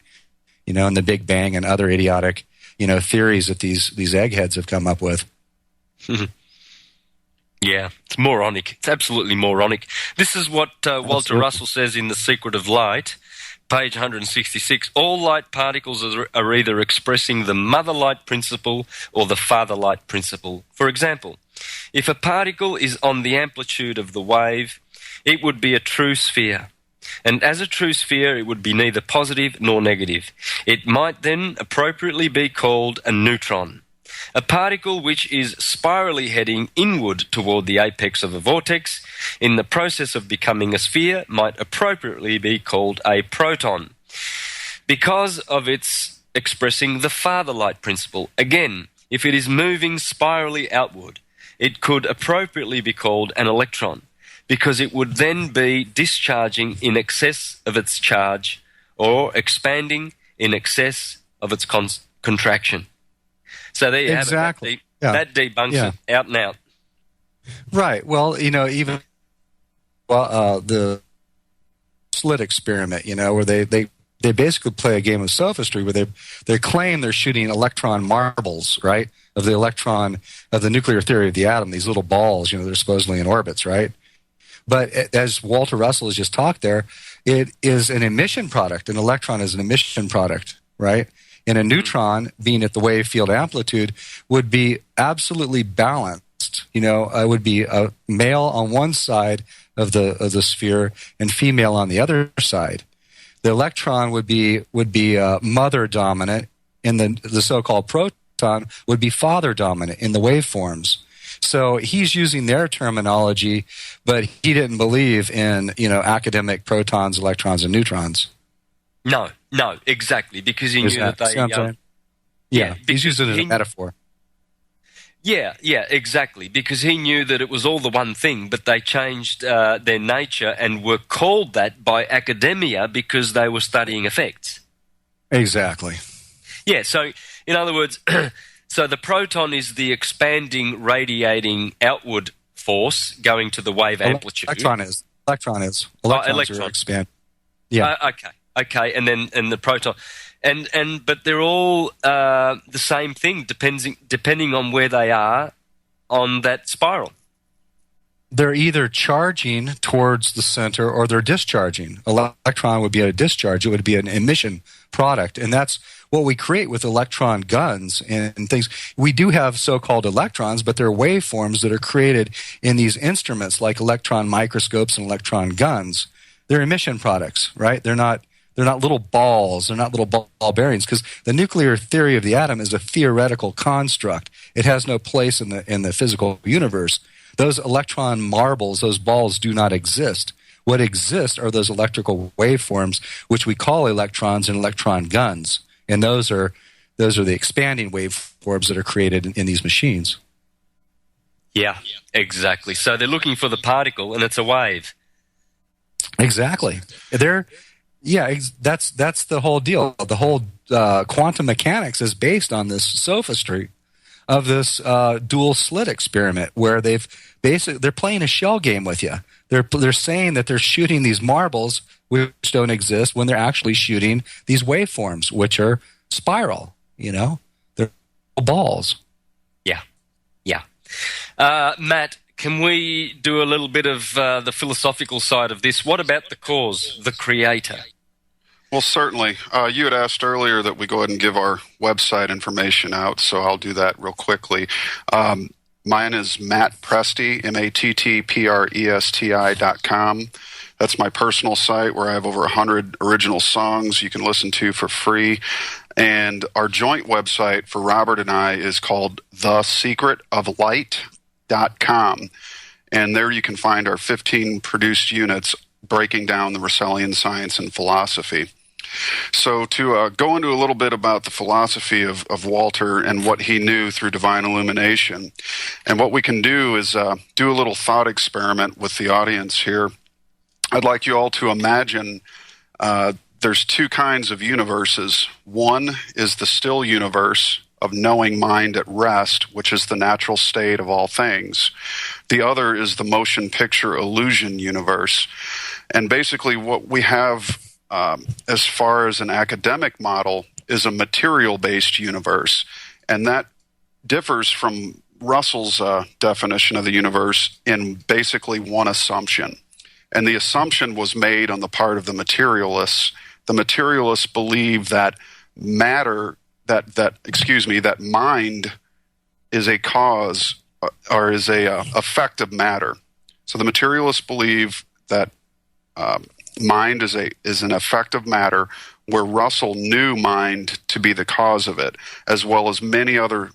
and the Big Bang and other idiotic, theories that these eggheads have come up with. Yeah, it's moronic. It's absolutely moronic. This is what Walter Russell says in The Secret of Light, page 166. All light particles are either expressing the mother light principle or the father light principle. For example, if a particle is on the amplitude of the wave, it would be a true sphere. And as a true sphere, it would be neither positive nor negative. It might then appropriately be called a neutron. A particle which is spirally heading inward toward the apex of a vortex in the process of becoming a sphere might appropriately be called a proton because of its expressing the father light principle. Again, if it is moving spirally outward, it could appropriately be called an electron because it would then be discharging in excess of its charge or expanding in excess of its contraction. So there you exactly. have it. That debunks it out and out. Right. Well, even the slit experiment, where they basically play a game of sophistry where they claim they're shooting electron marbles, right, of the nuclear theory of the atom, these little balls, they're supposedly in orbits, right? But as Walter Russell has just talked there, it is an emission product. An electron is an emission product, right? And a neutron, being at the wave field amplitude, would be absolutely balanced. It would be a male on one side of the sphere and female on the other side. The electron would be mother dominant, and the so-called proton would be father dominant in the waveforms. So he's using their terminology, but he didn't believe in academic protons, electrons, and neutrons. No, exactly, because he knew that they... he's using it as a metaphor. Yeah, exactly, because he knew that it was all the one thing, but they changed their nature and were called that by academia because they were studying effects. Exactly. Yeah, so in other words, so the proton is the expanding, radiating outward force going to the wave amplitude. Electron is. Electrons are expand. Yeah. Okay, and the proton, but they're all the same thing, depending on where they are on that spiral. They're either charging towards the center or they're discharging. Electron would be a discharge; it would be an emission product, and that's what we create with electron guns and things. We do have so-called electrons, but they're waveforms that are created in these instruments like electron microscopes and electron guns. They're emission products, right? They're not little balls. They're not little ball bearings, because the nuclear theory of the atom is a theoretical construct. It has no place in the physical universe. Those electron marbles, those balls, do not exist. What exists are those electrical waveforms, which we call electrons and electron guns, and those are the expanding waveforms that are created in these machines. Yeah, exactly. So they're looking for the particle, and it's a wave. Exactly. That's the whole deal. The whole quantum mechanics is based on this sophistry of this dual slit experiment, where they're playing a shell game with you. They're saying that they're shooting these marbles which don't exist when they're actually shooting these waveforms, which are spiral. They're balls. Yeah. Matt, can we do a little bit of the philosophical side of this? What about the cause, the creator? Well, certainly. You had asked earlier that we go ahead and give our website information out, so I'll do that real quickly. Mine is Matt Presti, MattPresti.com. That's my personal site where I have over 100 original songs you can listen to for free. And our joint website for Robert and I is called thesecretoflight.com. And there you can find our 15 produced units breaking down the Russellian science and philosophy. So to go into a little bit about the philosophy of Walter and what he knew through divine illumination, and what we can do is do a little thought experiment with the audience here. I'd like you all to imagine there's two kinds of universes. One is the still universe of knowing mind at rest, which is the natural state of all things. The other is the motion picture illusion universe. And basically what we have as far as an academic model is a material-based universe. And that differs from Russell's definition of the universe in basically one assumption. And the assumption was made on the part of the materialists. The materialists believe that that mind is a cause or is a effect of matter. So the materialists believe that mind is an effect of matter, where Russell knew mind to be the cause of it, as well as many other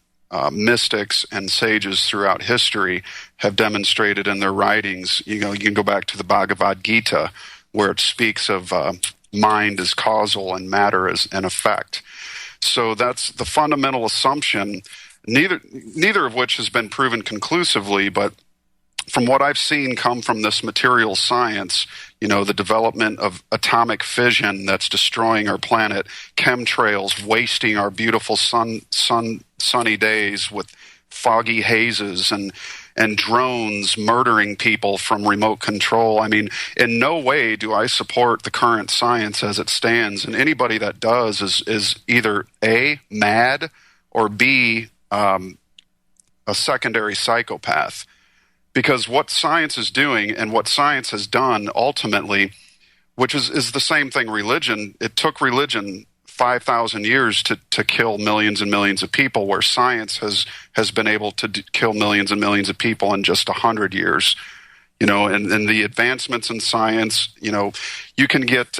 mystics and sages throughout history have demonstrated in their writings. You can go back to the Bhagavad Gita, where it speaks of mind as causal and matter as an effect. So that's the fundamental assumption, neither of which has been proven conclusively, but from what I've seen come from this material science, the development of atomic fission that's destroying our planet, chemtrails wasting our beautiful sunny days with foggy hazes, and drones murdering people from remote control. I mean, in no way do I support the current science as it stands, and anybody that does is either A, mad, or B, a secondary psychopath. Because what science is doing and what science has done ultimately, which is the same thing religion, it took religion 5,000 years to kill millions and millions of people, where science has been able to kill millions and millions of people in just 100 years. And the advancements in science, you can get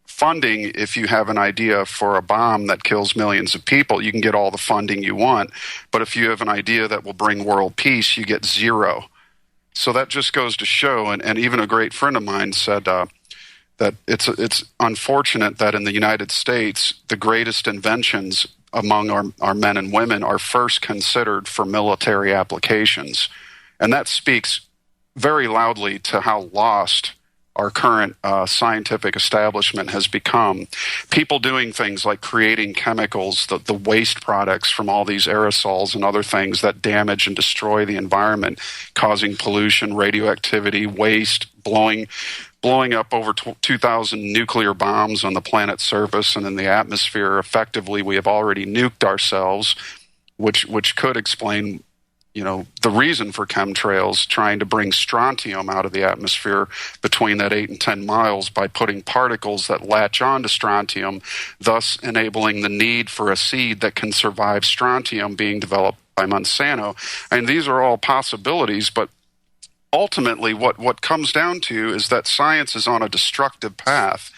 funding if you have an idea for a bomb that kills millions of people. You can get all the funding you want, but if you have an idea that will bring world peace, you get zero. So that just goes to show, and even a great friend of mine said that it's unfortunate that in the United States, the greatest inventions among our men and women are first considered for military applications. And that speaks very loudly to how lost our current scientific establishment has become. People doing things like creating chemicals, the waste products from all these aerosols and other things that damage and destroy the environment, causing pollution, radioactivity, waste, blowing up over 2,000 nuclear bombs on the planet's surface and in the atmosphere. Effectively, we have already nuked ourselves, which could explain the reason for chemtrails trying to bring strontium out of the atmosphere between that 8 and 10 miles by putting particles that latch onto strontium, thus enabling the need for a seed that can survive strontium being developed by Monsanto. And these are all possibilities, but ultimately what comes down to is that science is on a destructive path.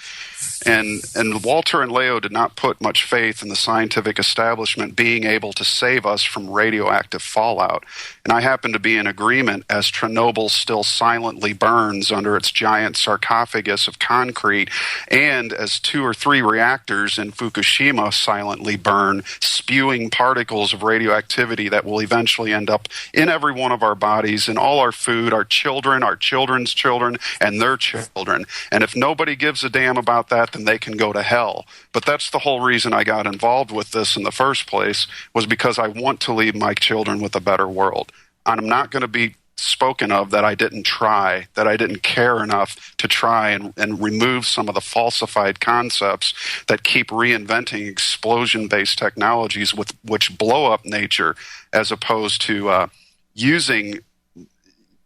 And Walter and Leo did not put much faith in the scientific establishment being able to save us from radioactive fallout. And I happen to be in agreement, as Chernobyl still silently burns under its giant sarcophagus of concrete, and as 2 or 3 reactors in Fukushima silently burn, spewing particles of radioactivity that will eventually end up in every one of our bodies, in all our food, our children, our children's children, and their children. And if nobody gives a damn about that, then they can go to hell. But that's the whole reason I got involved with this in the first place, was because I want to leave my children with a better world. And I'm not going to be spoken of that I didn't try, that I didn't care enough to try and remove some of the falsified concepts that keep reinventing explosion-based technologies which blow up nature, as opposed to using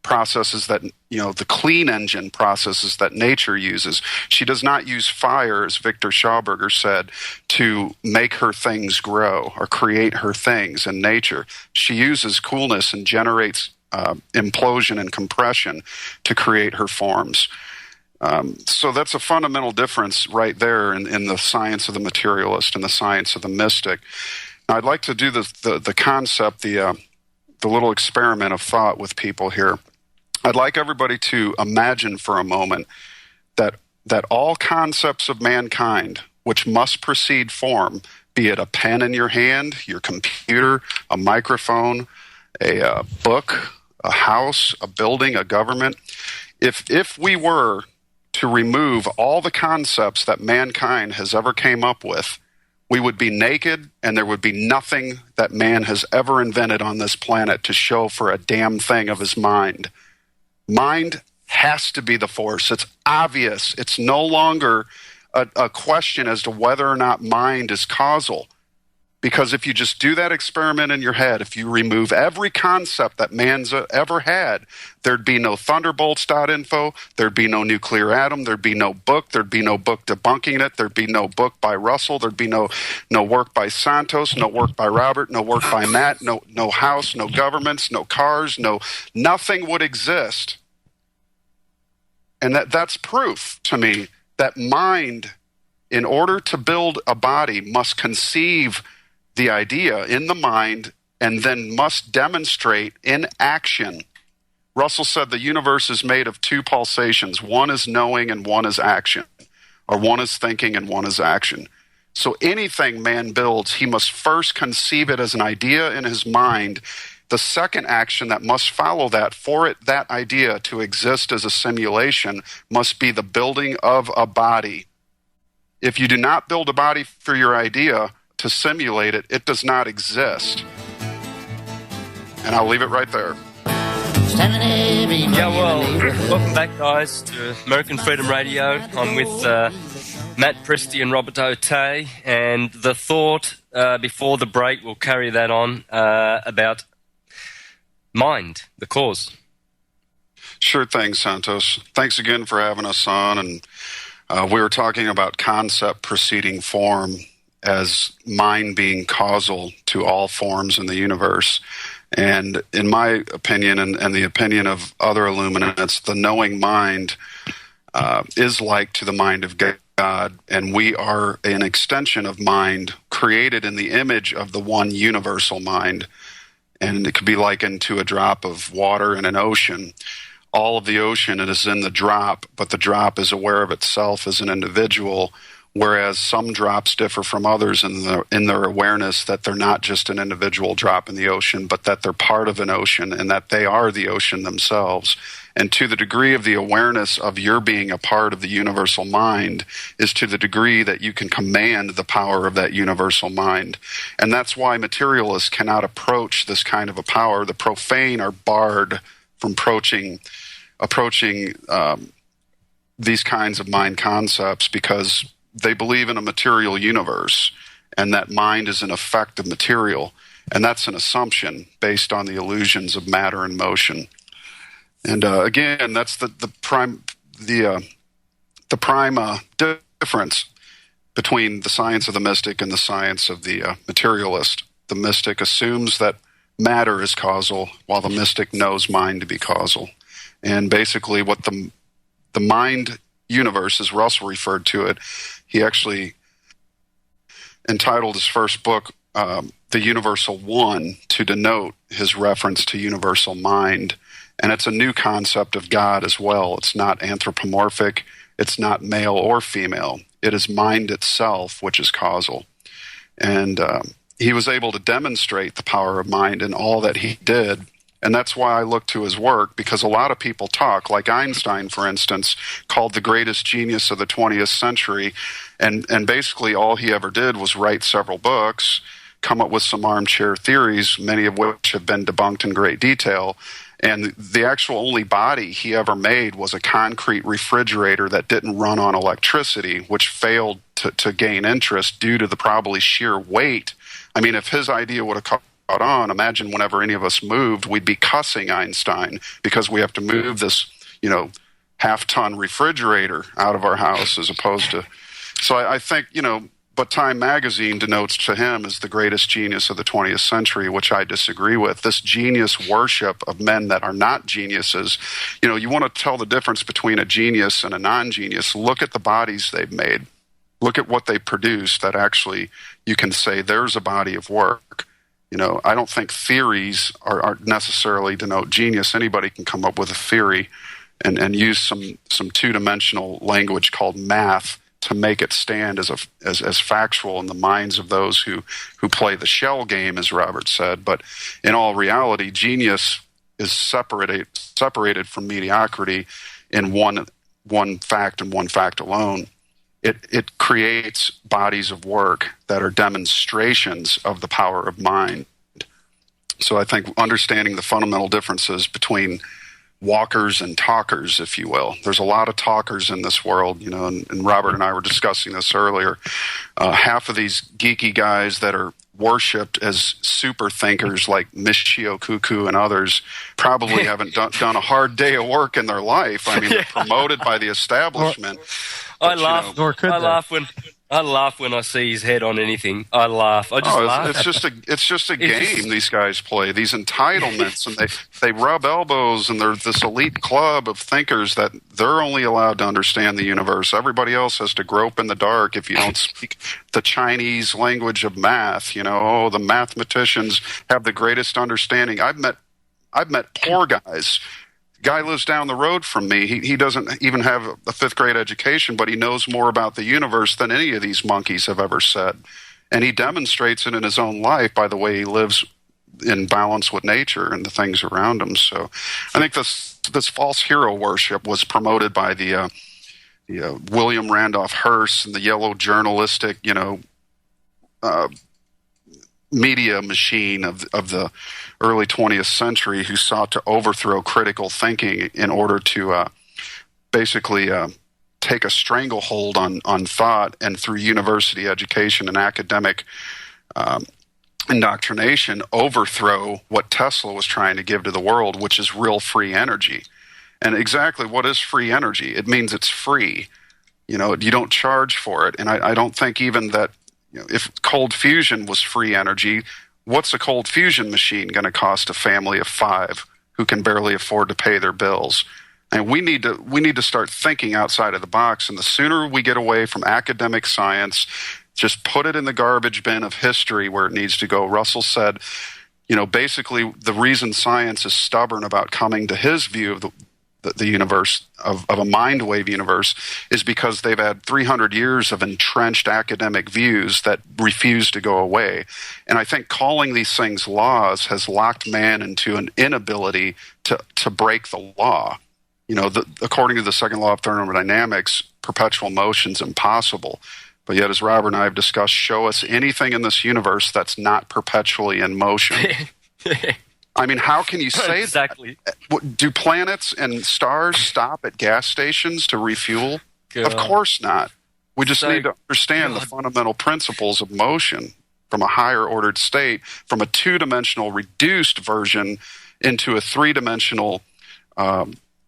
processes that, the clean engine processes that nature uses. She does not use fire, as Victor Schauberger said, to make her things grow or create her things in nature. She uses coolness and generates implosion and compression to create her forms. So that's a fundamental difference right there in the science of the materialist and the science of the mystic. Now, I'd like to do the concept, the little experiment of thought with people here. I'd like everybody to imagine for a moment that all concepts of mankind, which must precede form, be it a pen in your hand, your computer, a microphone, a book, a house, a building, a government, if we were to remove all the concepts that mankind has ever came up with, we would be naked, and there would be nothing that man has ever invented on this planet to show for a damn thing of his mind. Mind has to be the force. It's obvious. It's no longer a question as to whether or not mind is causal. Because if you just do that experiment in your head, if you remove every concept that man's ever had, there'd be no thunderbolts.info, there'd be no nuclear atom, there'd be no book debunking it, there'd be no book by Russell, there'd be no work by Santos, no work by Robert, no work by Matt, no house, no governments, no cars, nothing would exist. And that's proof to me that mind, in order to build a body, must conceive the idea in the mind and then must demonstrate in action. Russell said the universe is made of two pulsations. One is knowing and one is action, or one is thinking and one is action. So anything man builds, he must first conceive it as an idea in his mind. The second action that must follow that, that idea to exist as a simulation, must be the building of a body. If you do not build a body for your idea to simulate it, it does not exist. And I'll leave it right there. Yeah, well, welcome back, guys, to American Freedom Radio. I'm with Matt Presti and Robert Otey, and the thought before the break, we'll carry that on, about mind, the cause. Sure thing, Santos. Thanks again for having us on. And we were talking about concept preceding form as mind being causal to all forms in the universe. And in my opinion, and the opinion of other illuminates, the knowing mind is like to the mind of God, and we are an extension of mind created in the image of the one universal mind. And it could be likened to a drop of water in an ocean. All of the ocean is in the drop, but the drop is aware of itself as an individual, whereas some drops differ from others in their awareness that they're not just an individual drop in the ocean, but that they're part of an ocean and that they are the ocean themselves. And to the degree of the awareness of your being a part of the universal mind is to the degree that you can command the power of that universal mind. And that's why materialists cannot approach this kind of a power. The profane are barred from approaching these kinds of mind concepts because they believe in a material universe and that mind is an effect of material. And that's an assumption based on the illusions of matter and motion. And again, that's the prime difference between the science of the mystic and the science of the materialist. The mystic assumes that matter is causal, while the mystic knows mind to be causal. And basically what the mind universe, as Russell referred to it, he actually entitled his first book, The Universal One, to denote his reference to universal mind. And it's a new concept of God as well. It's not anthropomorphic. It's not male or female. It is mind itself, which is causal. And he was able to demonstrate the power of mind in all that he did. And that's why I look to his work, because a lot of people talk, like Einstein, for instance, called the greatest genius of the 20th century. And basically all he ever did was write several books, come up with some armchair theories, many of which have been debunked in great detail. And the actual only body he ever made was a concrete refrigerator that didn't run on electricity, which failed to gain interest due to the probably sheer weight. I mean, if his idea would have caught on, imagine whenever any of us moved, we'd be cussing Einstein because we have to move this, half-ton refrigerator out of our house as opposed to... So I think, but Time Magazine denotes to him as the greatest genius of the 20th century, which I disagree with. This genius worship of men that are not geniuses. You want to tell the difference between a genius and a non-genius. Look at the bodies they've made. Look at what they produce that actually you can say there's a body of work. I don't think theories are necessarily denote genius. Anybody can come up with a theory and use some two-dimensional language called math to make it stand as factual in the minds of those who play the shell game, as Robert said. But in all reality, genius is separated from mediocrity in one fact and one fact alone. It creates bodies of work that are demonstrations of the power of mind. So I think understanding the fundamental differences between walkers and talkers, if you will. There's a lot of talkers in this world, and Robert and I were discussing this earlier. Half of these geeky guys that are worshipped as super thinkers like Michio Kaku and others probably haven't done a hard day of work in their life. I mean, they're promoted by the establishment. I laugh when I see his head on anything. I laugh. I just laugh. It's just a game these guys play. These entitlements, and they rub elbows, and they're this elite club of thinkers that they're only allowed to understand the universe. Everybody else has to grope in the dark if you don't speak the Chinese language of math. The mathematicians have the greatest understanding. I've met poor guys. Guy lives down the road from me. He doesn't even have a fifth grade education, but he knows more about the universe than any of these monkeys have ever said. And he demonstrates it in his own life by the way he lives in balance with nature and the things around him. So I think this false hero worship was promoted by the William Randolph Hearst and the yellow journalistic, media machine of the early 20th century, who sought to overthrow critical thinking in order to basically take a stranglehold on thought, and through university education and academic indoctrination, overthrow what Tesla was trying to give to the world, which is real free energy. And exactly what is free energy? It means it's free. You don't charge for it. And I don't think even that, if cold fusion was free energy, what's a cold fusion machine going to cost a family of 5 who can barely afford to pay their bills? And we need to start thinking outside of the box. And the sooner we get away from academic science, just put it in the garbage bin of history where it needs to go. Russell said, basically the reason science is stubborn about coming to his view of the universe, of a mind wave universe, is because they've had 300 years of entrenched academic views that refuse to go away. And I think calling these things laws has locked man into an inability to break the law. According to the second law of thermodynamics, perpetual motion's impossible. But yet, as Robert and I have discussed, show us anything in this universe that's not perpetually in motion. I mean, how can you say exactly that? Do planets and stars stop at gas stations to refuel? God. Of course not. We just need to understand the fundamental principles of motion from a higher ordered state, from a 2-dimensional reduced version into a 3-dimensional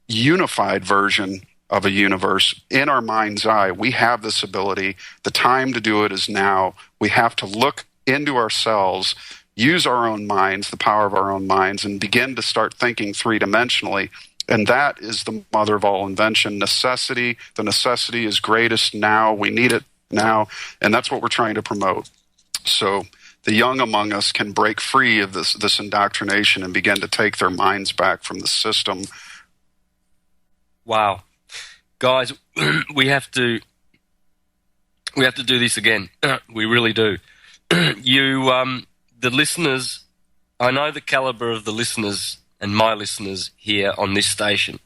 unified version of a universe in our mind's eye. We have this ability. The time to do it is now. We have to look into ourselves, use our own minds, the power of our own minds, and begin to start thinking 3-dimensionally. And that is the mother of all invention, necessity. The necessity is greatest now. We need it now. And that's what we're trying to promote. So the young among us can break free of this indoctrination and begin to take their minds back from the system. Wow. Guys, we have to do this again. We really do. The listeners, I know the caliber of the listeners and my listeners here on this station,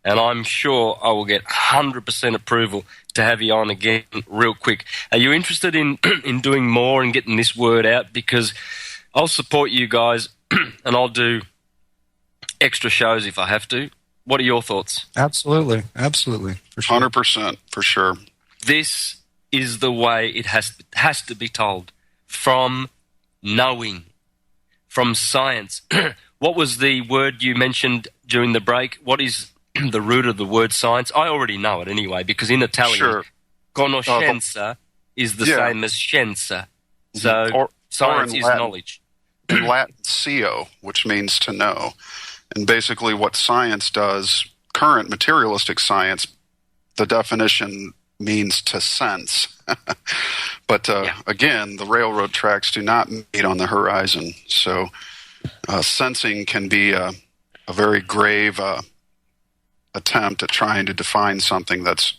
and I'm sure I will get 100% approval to have you on again real quick. Are you interested in doing more and getting this word out? Because I'll support you guys and I'll do extra shows if I have to. What are your thoughts? Absolutely. For sure. 100%, for sure. This is the way it has to be told. From knowing, from science. What was the word you mentioned during the break? What is the root of the word science? I already know it anyway, because in Italian, sure. Conoscenza is the same as scienza. So science is knowledge. In Latin, scio, which means to know. And basically what science does, current materialistic science, the definition means to sense. But again, the railroad tracks do not meet on the horizon. So sensing can be a very grave attempt at trying to define something that's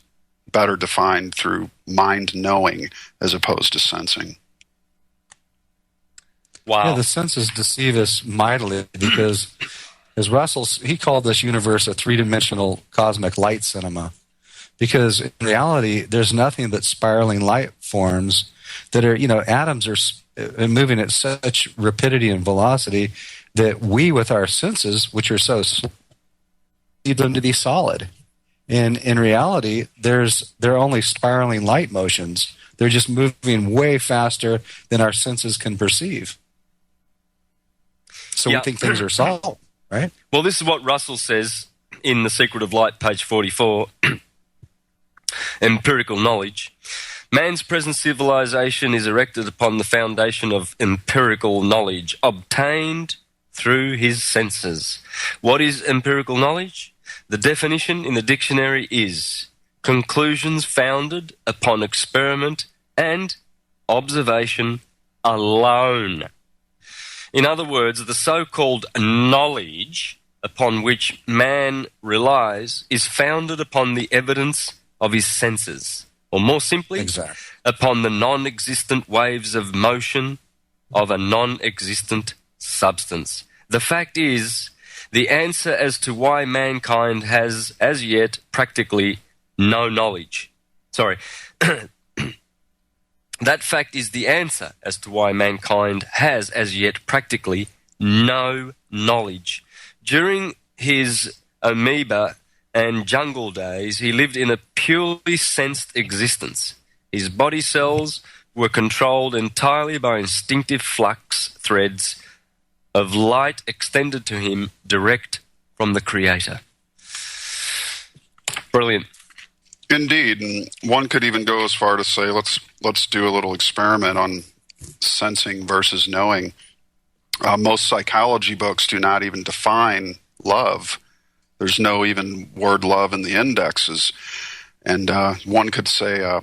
better defined through mind knowing as opposed to sensing. Wow. Yeah, the senses deceive us mightily because, as Russell, he called this universe a 3-dimensional cosmic light cinema. Because in reality, there's nothing but spiraling light forms that are, atoms are moving at such rapidity and velocity that we, with our senses, which are so slow, see them to be solid. And in reality, they're only spiraling light motions. They're just moving way faster than our senses can perceive. So we think things are solved, right? Well, this is what Russell says in The Secret of Light, page 44, empirical knowledge. Man's present civilization is erected upon the foundation of empirical knowledge obtained through his senses. What is empirical knowledge? The definition in the dictionary is conclusions founded upon experiment and observation alone. In other words, the so-called knowledge upon which man relies is founded upon the evidence of his senses, or more simply, upon the non-existent waves of motion of a non-existent substance. The fact is, the answer as to why mankind has as yet practically no knowledge. That fact is the answer as to why mankind has as yet practically no knowledge. During his amoeba and jungle days, he lived in a purely sensed existence. His body cells were controlled entirely by instinctive flux threads of light extended to him direct from the Creator. Brilliant. Indeed, and one could even go as far to say, let's do a little experiment on sensing versus knowing. Most psychology books do not even define love. There's no even word love in the indexes. And one could say,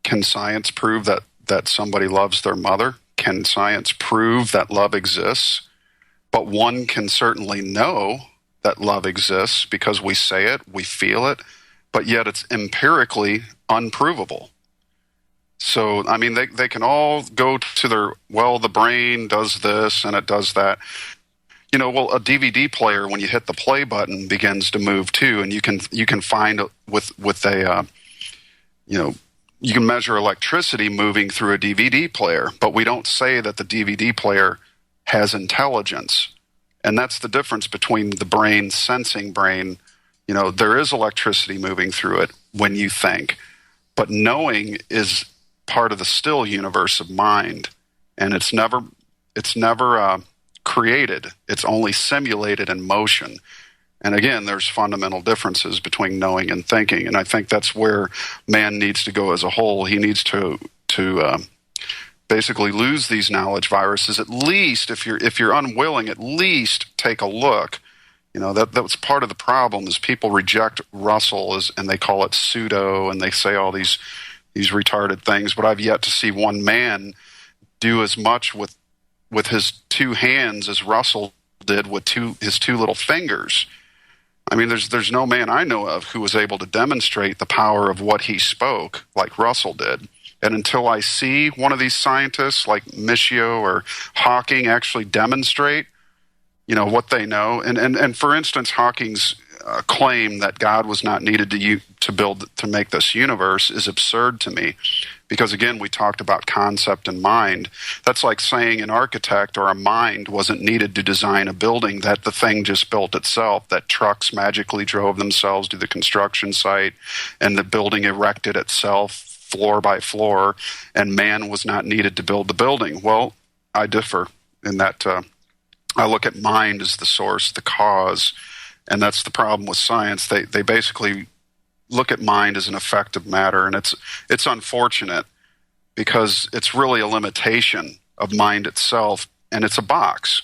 can science prove that somebody loves their mother? Can science prove that love exists? But one can certainly know that love exists because we say it, we feel it, but yet it's empirically unprovable. So, I mean, they can all go to the brain does this and it does that. You know, well, a DVD player, when you hit the play button, begins to move too, and you can find with a, you can measure electricity moving through a DVD player, but we don't say that the DVD player has intelligence. And that's the difference between the brain, sensing brain. You know, there is electricity moving through it when you think, but knowing is part of the still universe of mind, and it's never created. It's only simulated in motion. And again, there's fundamental differences between knowing and thinking, and I think that's where man needs to go as a whole. He needs to basically lose these knowledge viruses. At least, if you're unwilling, at least take a look. You know, that was part of the problem is people reject Russell and they call it pseudo, and they say all these retarded things. But I've yet to see one man do as much with his two hands as Russell did with his two little fingers. I mean, there's no man I know of who was able to demonstrate the power of what he spoke like Russell did. And until I see one of these scientists like Michio or Hawking actually demonstrate, you know, what they know, and for instance, Hawking's claim that God was not needed to make this universe is absurd to me, because again, we talked about concept and mind. That's like saying an architect or a mind wasn't needed to design a building, that the thing just built itself, that trucks magically drove themselves to the construction site and the building erected itself floor by floor, and man was not needed to build the building. Well, I differ in that I look at mind as the source, the cause, and that's the problem with science. They basically look at mind as an effect of matter, and it's unfortunate because it's really a limitation of mind itself, and it's a box.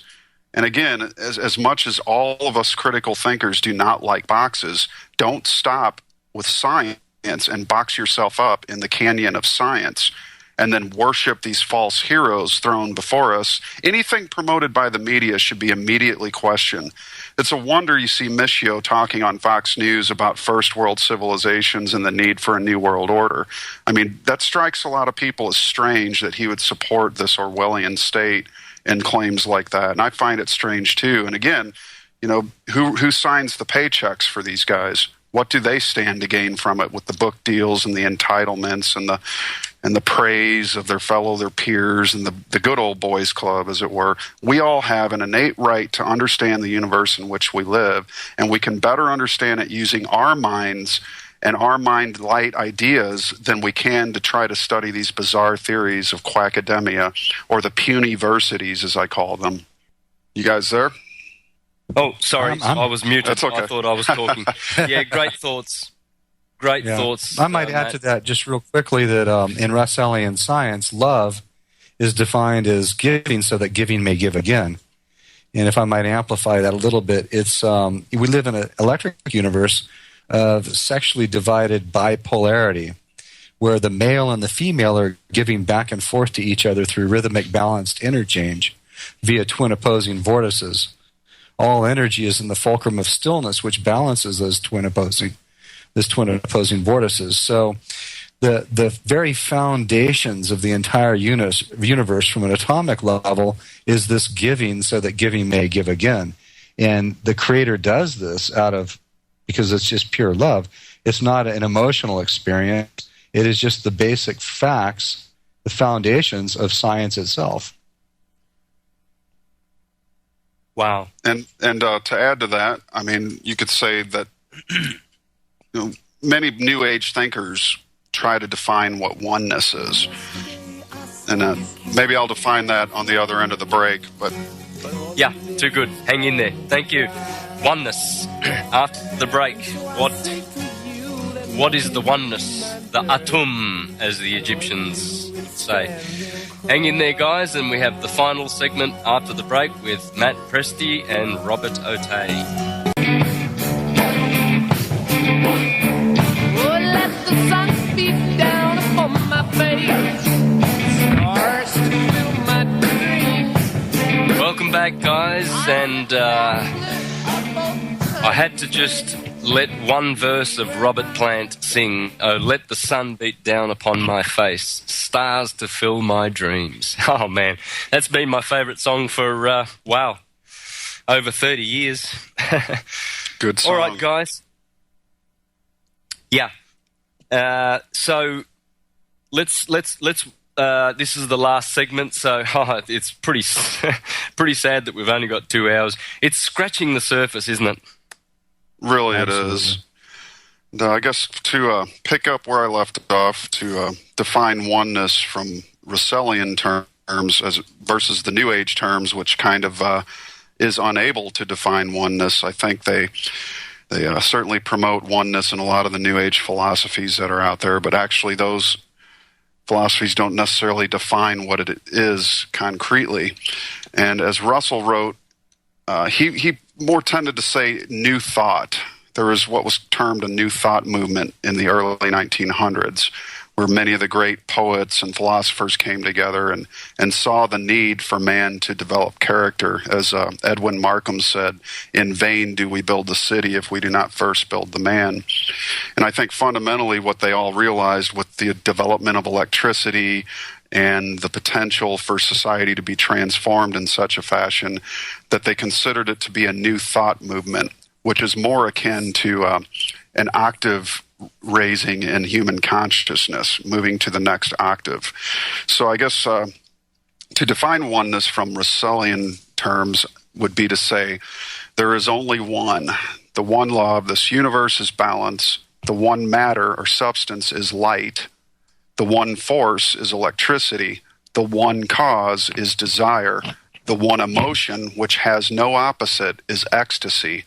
And again, as much as all of us critical thinkers do not like boxes, don't stop with science and box yourself up in the canyon of science and then worship these false heroes thrown before us. Anything promoted by the media should be immediately questioned. It's a wonder you see Michio talking on Fox News about first world civilizations and the need for a new world order. I mean, that strikes a lot of people as strange that he would support this Orwellian state and claims like that. And I find it strange too. And again, you know, who signs the paychecks for these guys? What do they stand to gain from it with the book deals and the entitlements and and the praise of their peers, and the good old boys club, as it were. We all have an innate right to understand the universe in which we live, and we can better understand it using our minds and our mind-light ideas than we can to try to study these bizarre theories of quackademia, or the puny versities, as I call them. You guys there? Oh, sorry, I was muted. That's okay. I thought I was talking. Yeah, great thoughts. Great thoughts. I might add to that just real quickly that in Russellian science, love is defined as giving so that giving may give again. And if I might amplify that a little bit, it's we live in an electric universe of sexually divided bipolarity, where the male and the female are giving back and forth to each other through rhythmic balanced interchange via twin opposing vortices. All energy is in the fulcrum of stillness, which balances those twin opposing vortices. So the very foundations of the entire universe from an atomic level is this giving so that giving may give again. And the Creator does this because it's just pure love. It's not an emotional experience. It is just the basic facts, the foundations of science itself. Wow. And to add to that, I mean, you could say that many New Age thinkers try to define what oneness is. And maybe I'll define that on the other end of the break. But yeah, too good. Hang in there. Thank you. Oneness. After the break, what is the oneness? The atum, as the Egyptians would say. Hang in there, guys, and we have the final segment after the break with Matt Presti and Robert Otey. Oh, let the sun beat down upon my face. Stars to fill my dreams. Welcome back, guys, and I had to just let one verse of Robert Plant sing, "Oh, let the sun beat down upon my face, stars to fill my dreams." Oh, man, that's been my favourite song for, over 30 years. good song. All right, guys. Yeah. So let's. This is the last segment, so it's pretty sad that we've only got 2 hours. It's scratching the surface, isn't it? Really, Absolutely. it is. I guess to pick up where I left off, to define oneness from Russellian terms versus the New Age terms, which kind of is unable to define oneness. I think they certainly promote oneness in a lot of the New Age philosophies that are out there, but actually those philosophies don't necessarily define what it is concretely. And as Russell wrote, he more tended to say new thought. There was what was termed a new thought movement in the early 1900s, where many of the great poets and philosophers came together and saw the need for man to develop character. As Edwin Markham said, "In vain do we build the city if we do not first build the man." And I think fundamentally what they all realized with the development of electricity and the potential for society to be transformed in such a fashion that they considered it to be a new thought movement, which is more akin to an octave raising in human consciousness, moving to the next octave. So I guess to define oneness from Russellian terms would be to say there is only one. The one law of this universe is balance. The one matter or substance is light. The one force is electricity. The one cause is desire. The one emotion, which has no opposite, is ecstasy.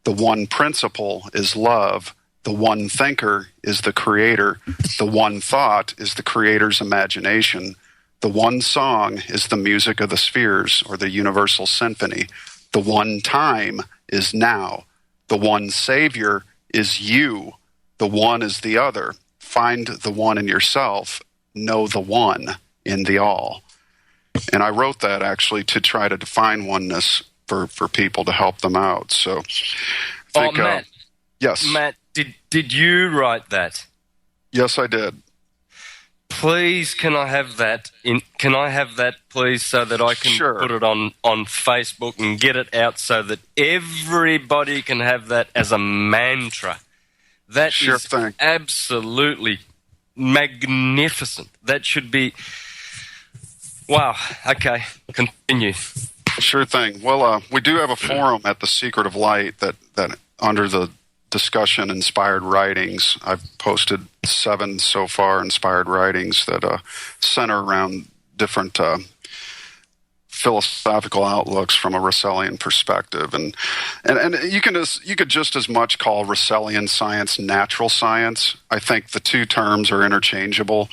The one principle is love. The one thinker is the Creator. The one thought is the Creator's imagination. The one song is the music of the spheres, or the universal symphony. The one time is now. The one Savior is you. The one is the other. Find the one in yourself. Know the one in the all. And I wrote that actually to try to define oneness for people to help them out. So I think, Matt. Yes. Matt, did you write that? Yes, I did. Please, can I have that? Can I have that, please, so that I can Sure. put it on Facebook and get it out so that everybody can have that as a mantra? That Sure is thing. absolutely magnificent. That should be... Wow. Okay, continue. Sure thing. Well, we do have a forum at the Secret of Light that under the discussion inspired writings, I've posted 7 so far inspired writings that center around different philosophical outlooks from a Russellian perspective, and you could just as much call Russellian science natural science. I think the two terms are interchangeable.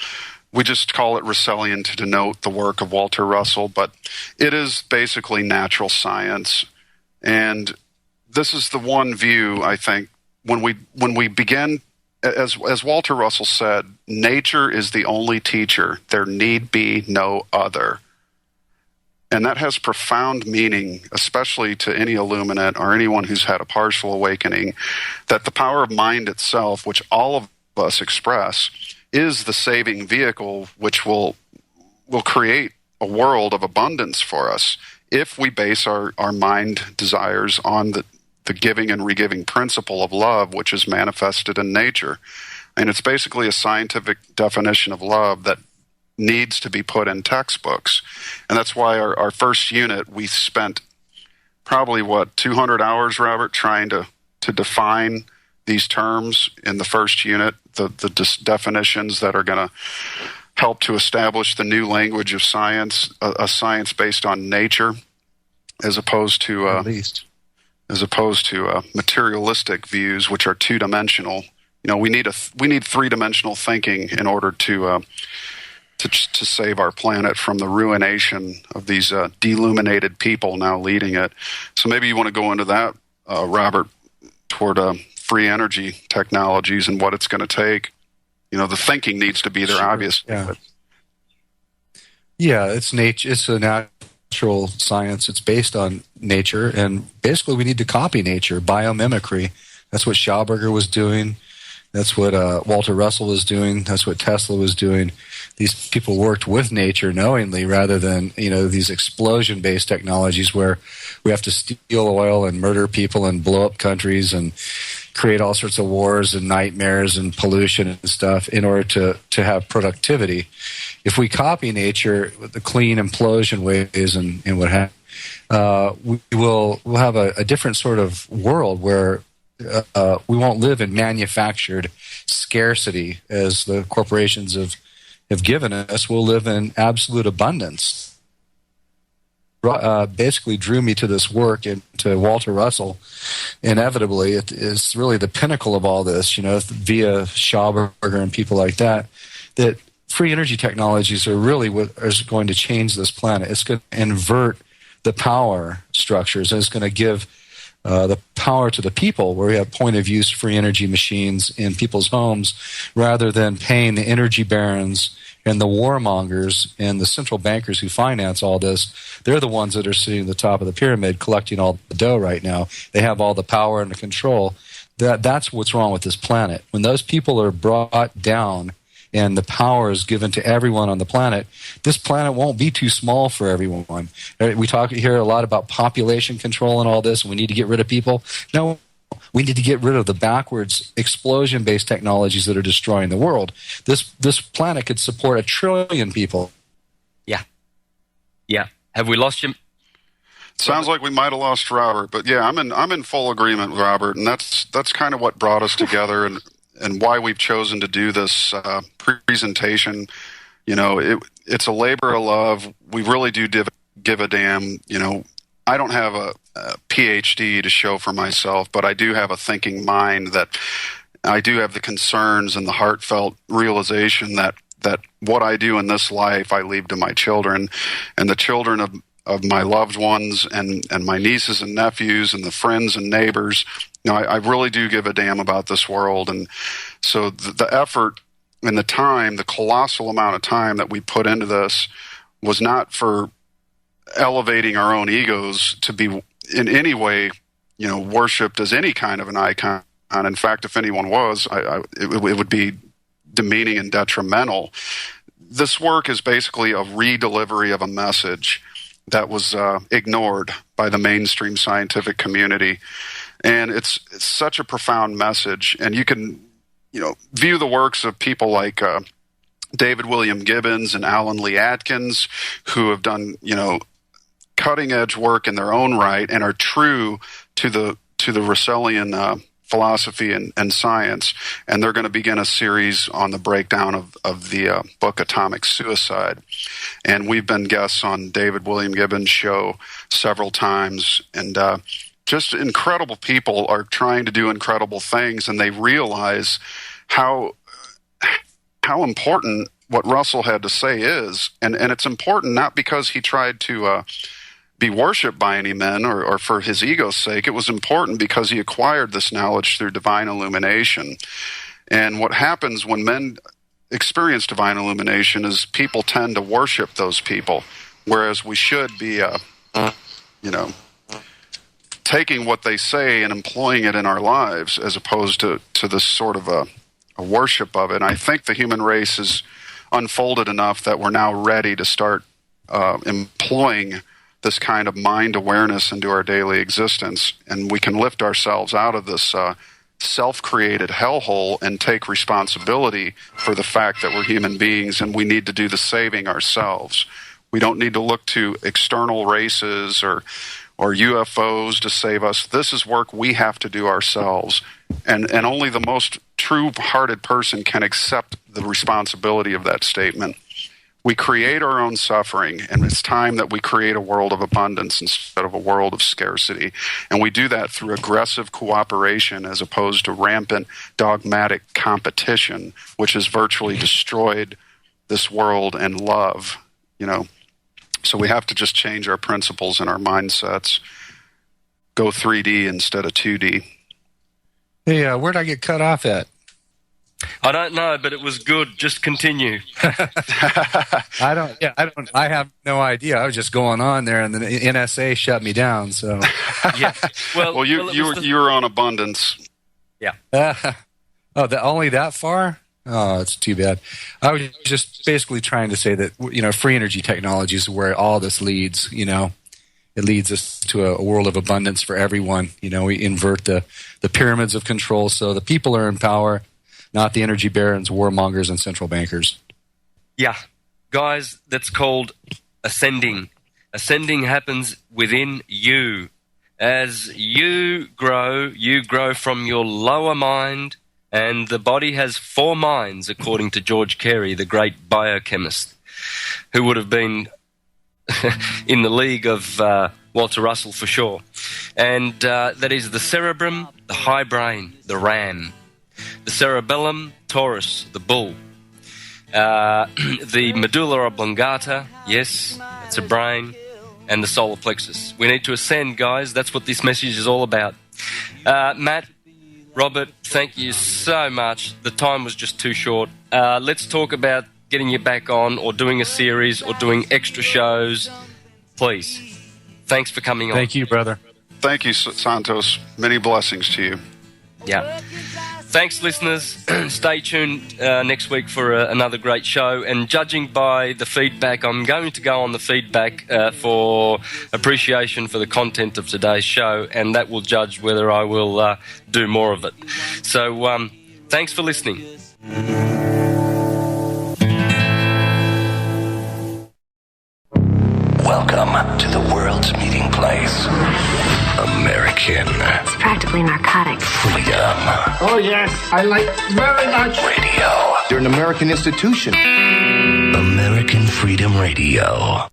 We just call it Russellian to denote the work of Walter Russell, but it is basically natural science. And this is the one view, I think, when we begin, as Walter Russell said, nature is the only teacher. There need be no other. And that has profound meaning, especially to any illuminate or anyone who's had a partial awakening, that the power of mind itself, which all of us express, is the saving vehicle which will create a world of abundance for us if we base our mind desires on the giving and regiving principle of love, which is manifested in nature. And it's basically a scientific definition of love that needs to be put in textbooks. And that's why our first unit, we spent probably, 200 hours, Robert, trying to define these terms in the first unit, the definitions that are going to help to establish the new language of science, a science based on nature, as opposed to materialistic views, which are two-dimensional. You know, we need three-dimensional thinking in order to save our planet from the ruination of these deluminated people now leading it. So maybe you want to go into that, Robert, toward free energy technologies and what it's going to take. You know, the thinking needs to be there, obviously. Yeah, it's nature. It's a natural science. It's based on nature, and basically we need to copy nature, biomimicry. That's what Schauberger was doing. That's what Walter Russell was doing. That's what Tesla was doing. These people worked with nature knowingly rather than, these explosion-based technologies where we have to steal oil and murder people and blow up countries and create all sorts of wars and nightmares and pollution and stuff in order to have productivity. If we copy nature with the clean implosion ways and what have we'll have a different sort of world where we won't live in manufactured scarcity as the corporations have given us. We'll live in absolute abundance. Basically drew me to this work and to Walter Russell. Inevitably, it is really the pinnacle of all this, via Schauberger and people like that free energy technologies are really what is going to change this planet. It's going to invert the power structures, and it's going to give the power to the people, where we have point-of-use free energy machines in people's homes, rather than paying the energy barons and the warmongers and the central bankers who finance all this. They're the ones that are sitting at the top of the pyramid collecting all the dough right now. They have all the power and the control. That's what's wrong with this planet. When those people are brought down and the power is given to everyone on the planet, this planet won't be too small for everyone. We talk here a lot about population control and all this, and we need to get rid of people. No, we need to get rid of the backwards explosion-based technologies that are destroying the world. This planet could support 1 trillion people. Yeah. Have we lost you? Sounds like we might have lost Robert, but yeah, I'm in full agreement with Robert, and that's kind of what brought us together and why we've chosen to do this presentation. It's a labor of love. We really do give a damn. I don't have a PhD to show for myself, but I do have a thinking mind that I do have the concerns and the heartfelt realization that what I do in this life, I leave to my children and the children of my loved ones and my nieces and nephews and the friends and neighbors. I really do give a damn about this world. And so the effort and the time, the colossal amount of time that we put into this was not for elevating our own egos to be in any way, worshipped as any kind of an icon. And in fact, if anyone was, it would be demeaning and detrimental. This work is basically a redelivery of a message that was ignored by the mainstream scientific community. And it's such a profound message. And you can, view the works of people like David William Gibbons and Alan Lee Atkins, who have done, cutting edge work in their own right and are true to the Russellian philosophy and science. And they're going to begin a series on the breakdown of the book Atomic Suicide. And we've been guests on David William Gibbons' show several times. And just incredible people are trying to do incredible things, and they realize how important what Russell had to say is. And it's important not because he tried to be worshipped by any men or for his ego's sake. It was important because he acquired this knowledge through divine illumination. And what happens when men experience divine illumination is people tend to worship those people, whereas we should be, taking what they say and employing it in our lives as opposed to this sort of a worship of it. And I think the human race is unfolded enough that we're now ready to start employing this kind of mind awareness into our daily existence, and we can lift ourselves out of this self-created hellhole and take responsibility for the fact that we're human beings and we need to do the saving ourselves. We don't need to look to external races or UFOs to save us. This is work we have to do ourselves, and only the most true-hearted person can accept the responsibility of that statement. We create our own suffering, and it's time that we create a world of abundance instead of a world of scarcity. And we do that through aggressive cooperation as opposed to rampant dogmatic competition, which has virtually destroyed this world and love, So we have to just change our principles and our mindsets, go 3D instead of 2D. Hey, where'd I get cut off at? I don't know, but it was good. Just continue. I have no idea. I was just going on there, and the NSA shut me down. So, yeah. Well, you were on abundance. Yeah. Only that far? Oh, it's too bad. I was just basically trying to say that free energy technology is where all this leads. It leads us to a world of abundance for everyone. We invert the pyramids of control, so the people are in power, not the energy barons, warmongers, and central bankers. Yeah. Guys, that's called ascending. Ascending happens within you. As you grow from your lower mind, and the body has 4 minds, according to George Carey, the great biochemist, who would have been in the league of Walter Russell for sure. And that is the cerebrum, the high brain, the ram. The cerebellum, Taurus, the bull. The medulla oblongata, yes, it's a brain, and the solar plexus. We need to ascend, guys. That's what this message is all about. Matt, Robert, thank you so much. The time was just too short. Let's talk about getting you back on or doing a series or doing extra shows. Please. Thanks for coming on. Thank you, brother. Thank you, Santos. Many blessings to you. Yeah. Thanks, listeners. Stay tuned next week for another great show. And judging by the feedback, I'm going to go on the feedback for appreciation for the content of today's show, and that will judge whether I will do more of it. So thanks for listening. Welcome to the world's meeting place. American. It's practically narcotics. Freedom. Oh, yes, I like very much. Radio. You're an American institution. American Freedom Radio.